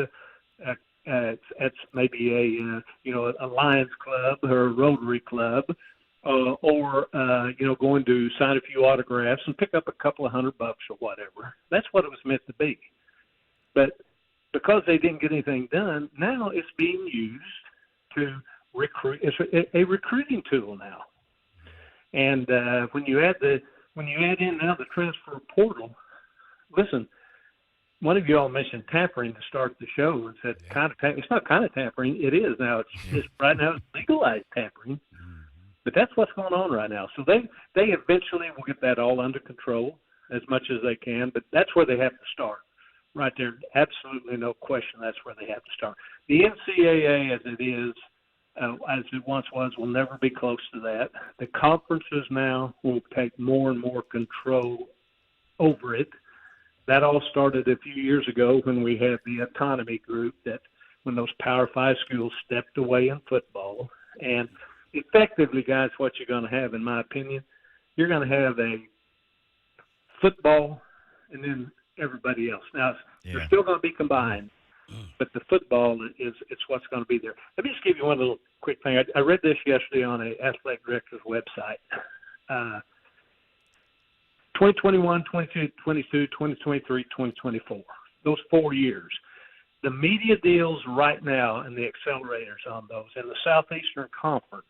at maybe a Lions Club or a Rotary Club, or going to sign a few autographs and pick up a couple of $100 or whatever. That's what it was meant to be. But because they didn't get anything done, now it's being used to recruit. It's a recruiting tool now. And when you add in now the transfer portal, listen. One of you all mentioned tampering to start the show and said it's not kind of tampering. It is now. It's right now it's legalized tampering. But that's what's going on right now. So they eventually will get that all under control as much as they can. But that's where they have to start. Right there, absolutely no question. That's where they have to start. The NCAA, as it is, as it once was, will never be close to that. The conferences now will take more and more control over it. That all started a few years ago when we had the autonomy group, that when those Power 5 schools stepped away in football. And effectively, guys, what you're going to have, in my opinion, you're going to have a football and then everybody else. Now, they're still going to be combined, but the football it's what's going to be there. Let me just give you one little quick thing. I read this yesterday on an athletic director's website. 2021, 22, 2023, 2024, those 4 years. The media deals right now and the accelerators on those in the Southeastern Conference,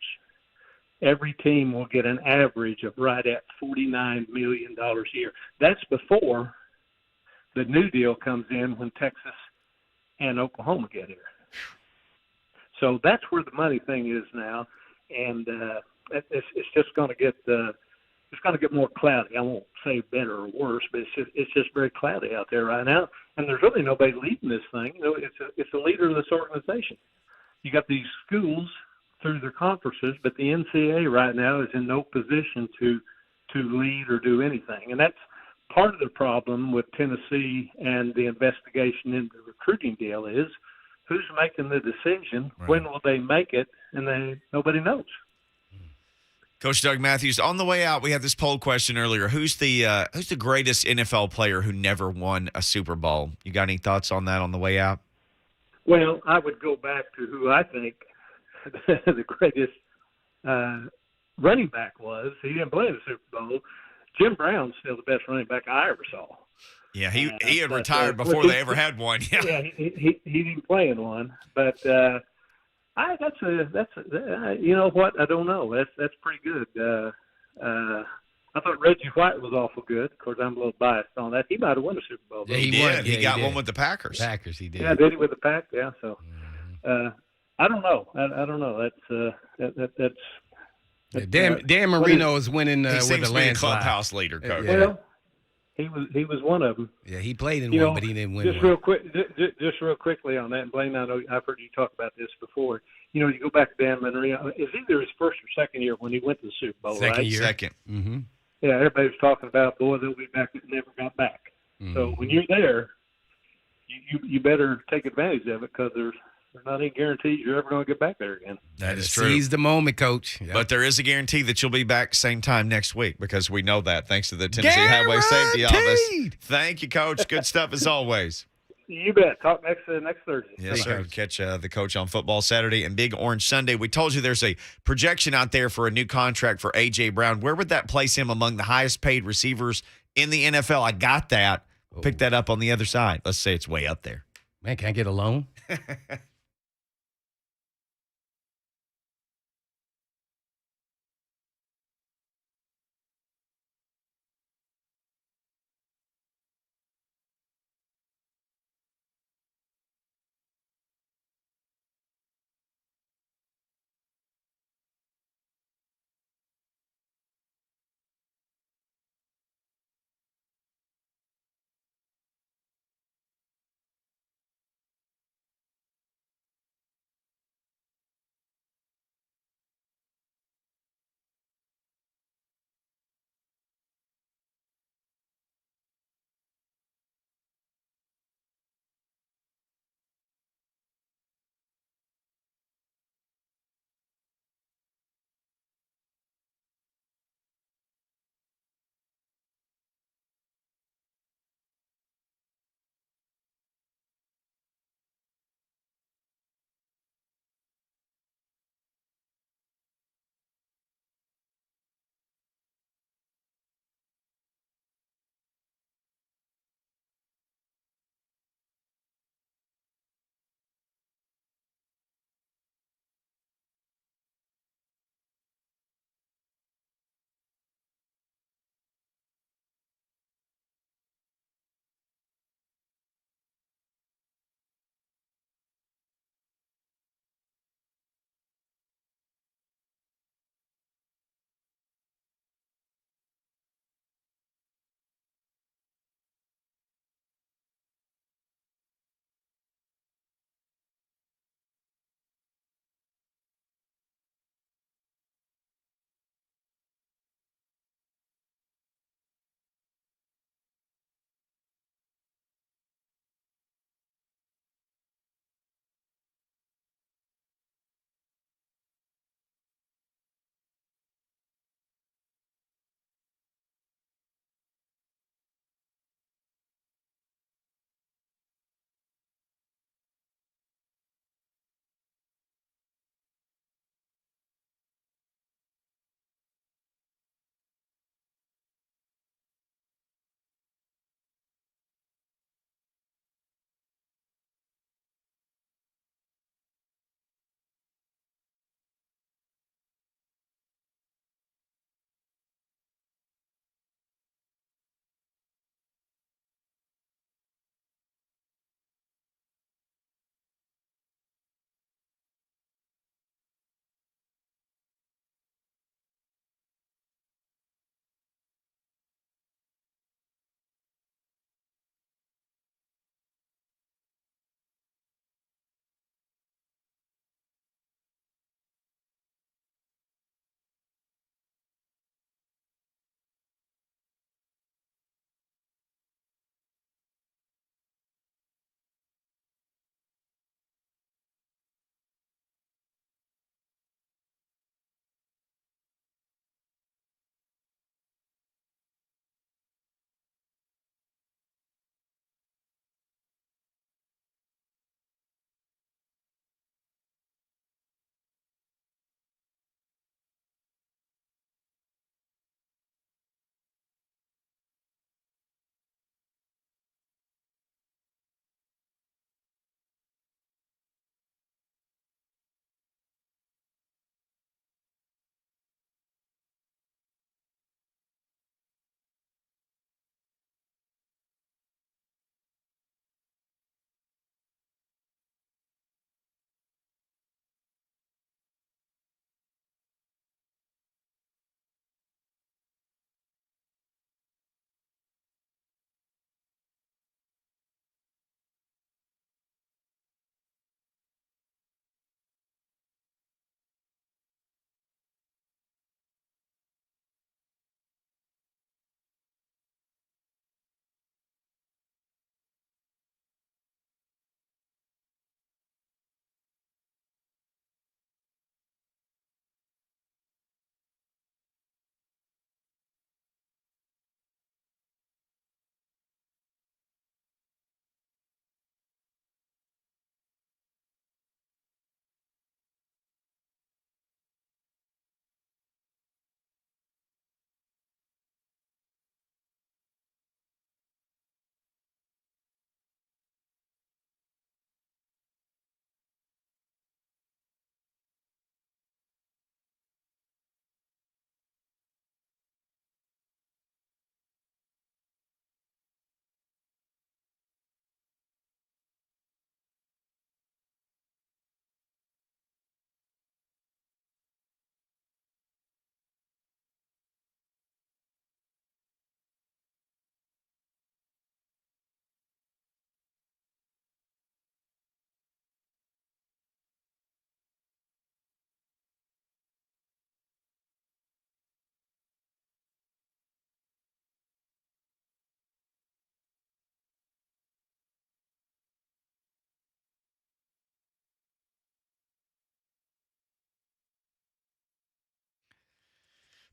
every team will get an average of right at $49 million a year. That's before the new deal comes in when Texas and Oklahoma get here. So that's where the money thing is now, and it's just going to get it's going to get more cloudy. I won't say better or worse, but it's just very cloudy out there right now. And there's really nobody leading this thing. It's a leader of this organization. You got these schools through their conferences, but the NCAA right now is in no position to lead or do anything. And that's part of the problem with Tennessee and the investigation into the recruiting deal is who's making the decision, Right. when will they make it, and nobody knows. Coach Doug Matthews, on the way out, we had this poll question earlier. Who's the greatest NFL player who never won a Super Bowl? You got any thoughts on that on the way out? Well, I would go back to who I think the greatest running back was. He didn't play in the Super Bowl. Jim Brown's still the best running back I ever saw. Yeah, he had but, retired before they ever had one. Yeah, Yeah, he didn't play in one, but you know what? I don't know. That's pretty good. I thought Reggie White was awful good. Of course, I'm a little biased on that. He might have won a Super Bowl. Yeah, he he won. did. Yeah, He got did. one with the Packers. Packers, he did. Yeah, did he with the Pack? Yeah. So, I don't know. I don't know. That's Yeah, Dan Marino is winning He with seems a to be a landslide. clubhouse leader, Coach. Yeah. well. He was one of them. Yeah, he played in You one, know, but he didn't win just one. real quick, just real quickly on that, and Blaine, I know I've heard you talk about this before. You know, you go back to Dan Marino. It's either his first or second year when he went to the Super Bowl, Second right? year. Second. Mm-hmm. Yeah, everybody was talking about, boy, they'll be back. That never got back. So when you're there, you better take advantage of it because there's not any guarantees you're ever going to get back there again. That is true. Seize the moment, Coach. Yep. But there is a guarantee that you'll be back same time next week because we know that thanks to the Tennessee Highway Safety Office. Guaranteed! Thank you, Coach. Good stuff as always. You bet. Talk next Thursday. Yes, Bye. sir. Catch the coach on Football Saturday and Big Orange Sunday. We told you there's a projection out there for a new contract for A.J. Brown. Where would that place him among the highest paid receivers in the NFL? I got that. Pick that up on the other side. Let's say it's way up there. Man, can I get a loan?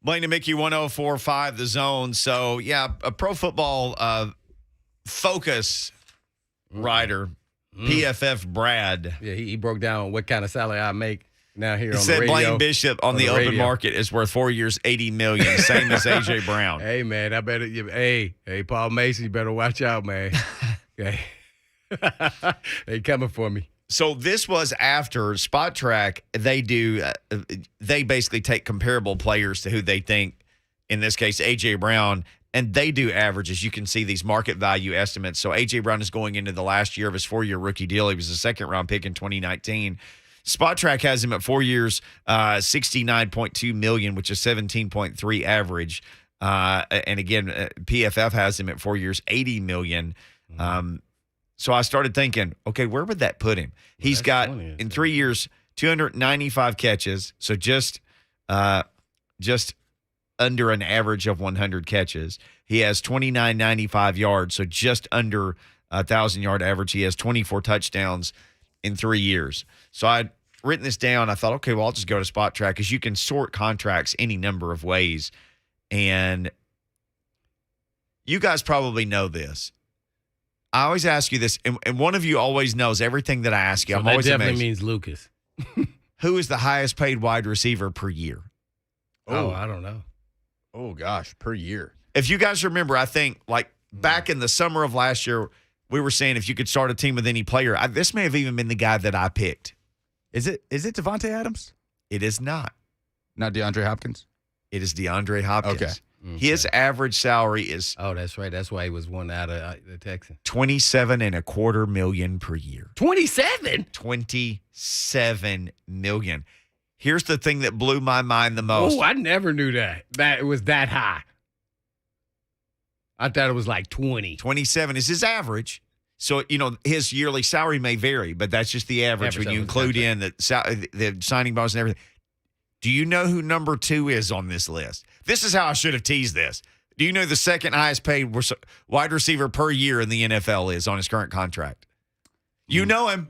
Blaine and Mickey 104.5 The Zone. So, yeah, a Pro Football Focus writer, PFF Brad. Yeah, he broke down what kind of salary I make now here He on said the radio. Blaine Bishop on the open market is worth 4 years, $80 million, same as A.J. Brown. Hey, man, I better. Hey, Paul Mason, you better watch out, man. Okay, they coming for me. So this was after Spot Track. They basically take comparable players to who they think, in this case, A.J. Brown, and they do averages. You can see these market value estimates. So A.J. Brown is going into the last year of his 4-year rookie deal. He was a second-round pick in 2019. Spot Track has him at 4 years, $69.2 million, which is 17.3 average. And again, PFF has him at 4 years, $80 million. So I started thinking, okay, where would that put him? He's got, in 3 years, 295 catches, so just under an average of 100 catches. He has 29.95 yards, so just under 1,000-yard average. He has 24 touchdowns in 3 years. So I'd written this down. I thought, okay, well, I'll just go to Spot Track because you can sort contracts any number of ways. And you guys probably know this. I always ask you this, and one of you always knows everything that I ask you. So I'm that always definitely amazed. means Lucas. Who is the highest paid wide receiver per year? Oh, I don't know. Oh, gosh, per year. If you guys remember, I think like back in the summer of last year, we were saying if you could start a team with any player, this may have even been the guy that I picked. Is it Devontae Adams? It is not. Not DeAndre Hopkins? It is DeAndre Hopkins. Okay. His average salary is Oh, that's right. That's why he was one out of the Texans. $27.25 million per year. 27? $27 million. Here's the thing that blew my mind the most. Oh, I never knew that it was that high. I thought it was like 20. 27 is his average. So, his yearly salary may vary, but that's just the average when you include in the signing bonus and everything. Do you know who number 2 is on this list? This is how I should have teased this. Do you know the second highest paid wide receiver per year in the NFL is on his current contract? You know him.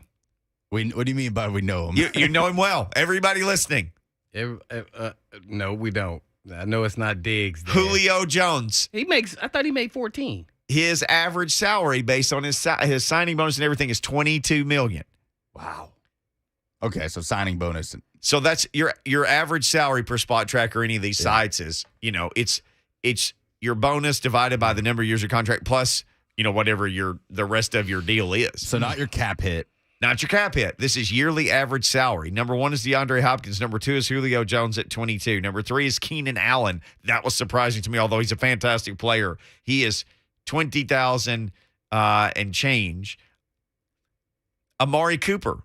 What do you mean by we know him? You know him well. Everybody listening. No, we don't. I know it's not Diggs. Dad. Julio Jones. I thought he made 14. His average salary based on his signing bonus and everything is $22 million. Wow. Okay, so signing bonus. So that's your average salary per Spot Track or any of these sites is, it's your bonus divided by the number of years of contract plus, whatever the rest of your deal is. So not your cap hit. Not your cap hit. This is yearly average salary. Number 1 is DeAndre Hopkins. Number 2 is Julio Jones at 22. Number 3 is Keenan Allen. That was surprising to me, although he's a fantastic player. He is $20,000 and change. Amari Cooper,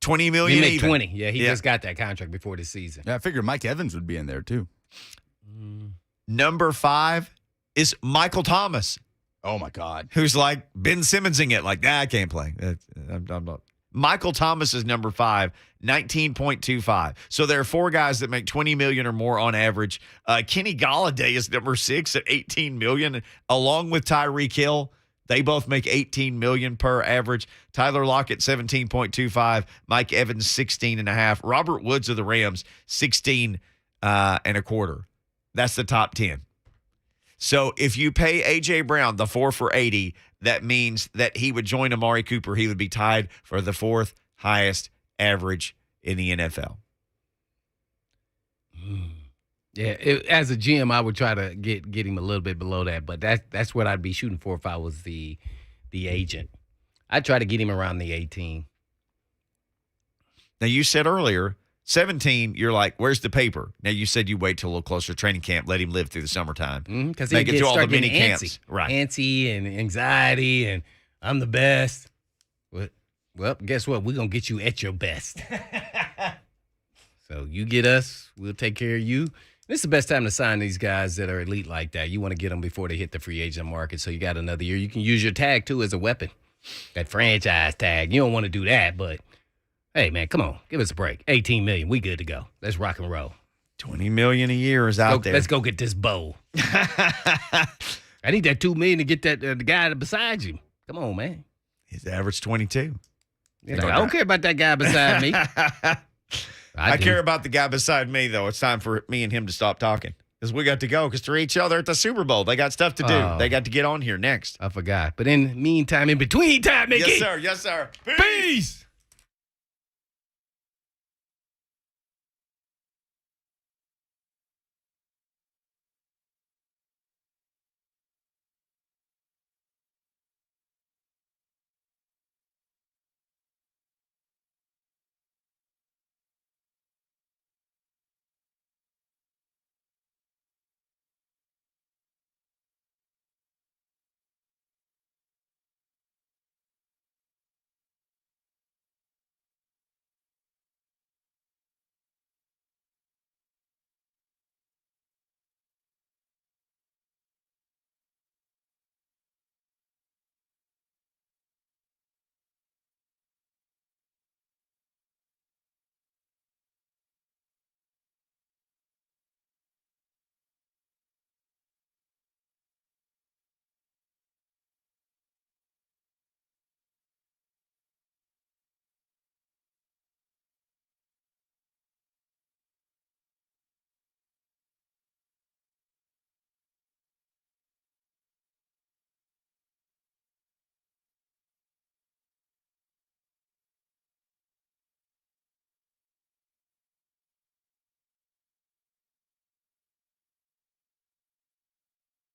$20 million. He made even. 20. Yeah, he just got that contract before the season. Yeah, I figured Mike Evans would be in there too. Number 5 is Michael Thomas, Oh my God. who's like Ben Simmonsing it, like, I can't play. I'm not. Michael Thomas is number 5, 19.25. So there are 4 guys that make $20 million or more on average. Kenny Golladay is number 6 at $18 million, along with Tyreek Hill. They both make $18 million per average. Tyler Lockett, 17.25. Mike Evans, 16.5. Robert Woods of the Rams, 16.25. That's the top 10. So if you pay A.J. Brown the 4 for $80, that means that he would join Amari Cooper. He would be tied for the 4th highest average in the NFL. Yeah, as a GM, I would try to get him a little bit below that, but that's what I'd be shooting for if I was the agent. I'd try to get him around the 18. Now, you said earlier, 17, you're like, where's the paper? Now, you said you wait till a little closer to training camp, let him live through the summertime. Because Make it through all the mini antsy. camps. Right. Antsy and anxiety and I'm the best. Well, guess what? We're going to get you at your best. So you get us, we'll take care of you. This is the best time to sign these guys that are elite like that. You want to get them before they hit the free agent market, so you got another year. You can use your tag, too, as a weapon, that franchise tag. You don't want to do that, but, hey, man, come on. Give us a break. $18 million. We good to go. Let's rock and roll. $20 million a year is out there. Let's go get this bowl. I need that $2 million to get that the guy beside you. Come on, man. His average 22. I don't care about that guy beside me. I do. care about the guy beside me, though. It's time for me and him to stop talking because we got to go because they're each other at the Super Bowl. They got stuff to do. Oh. They got to get on here next. I forgot. But in between time, Mickey. Yes, sir. Yes, sir. Peace.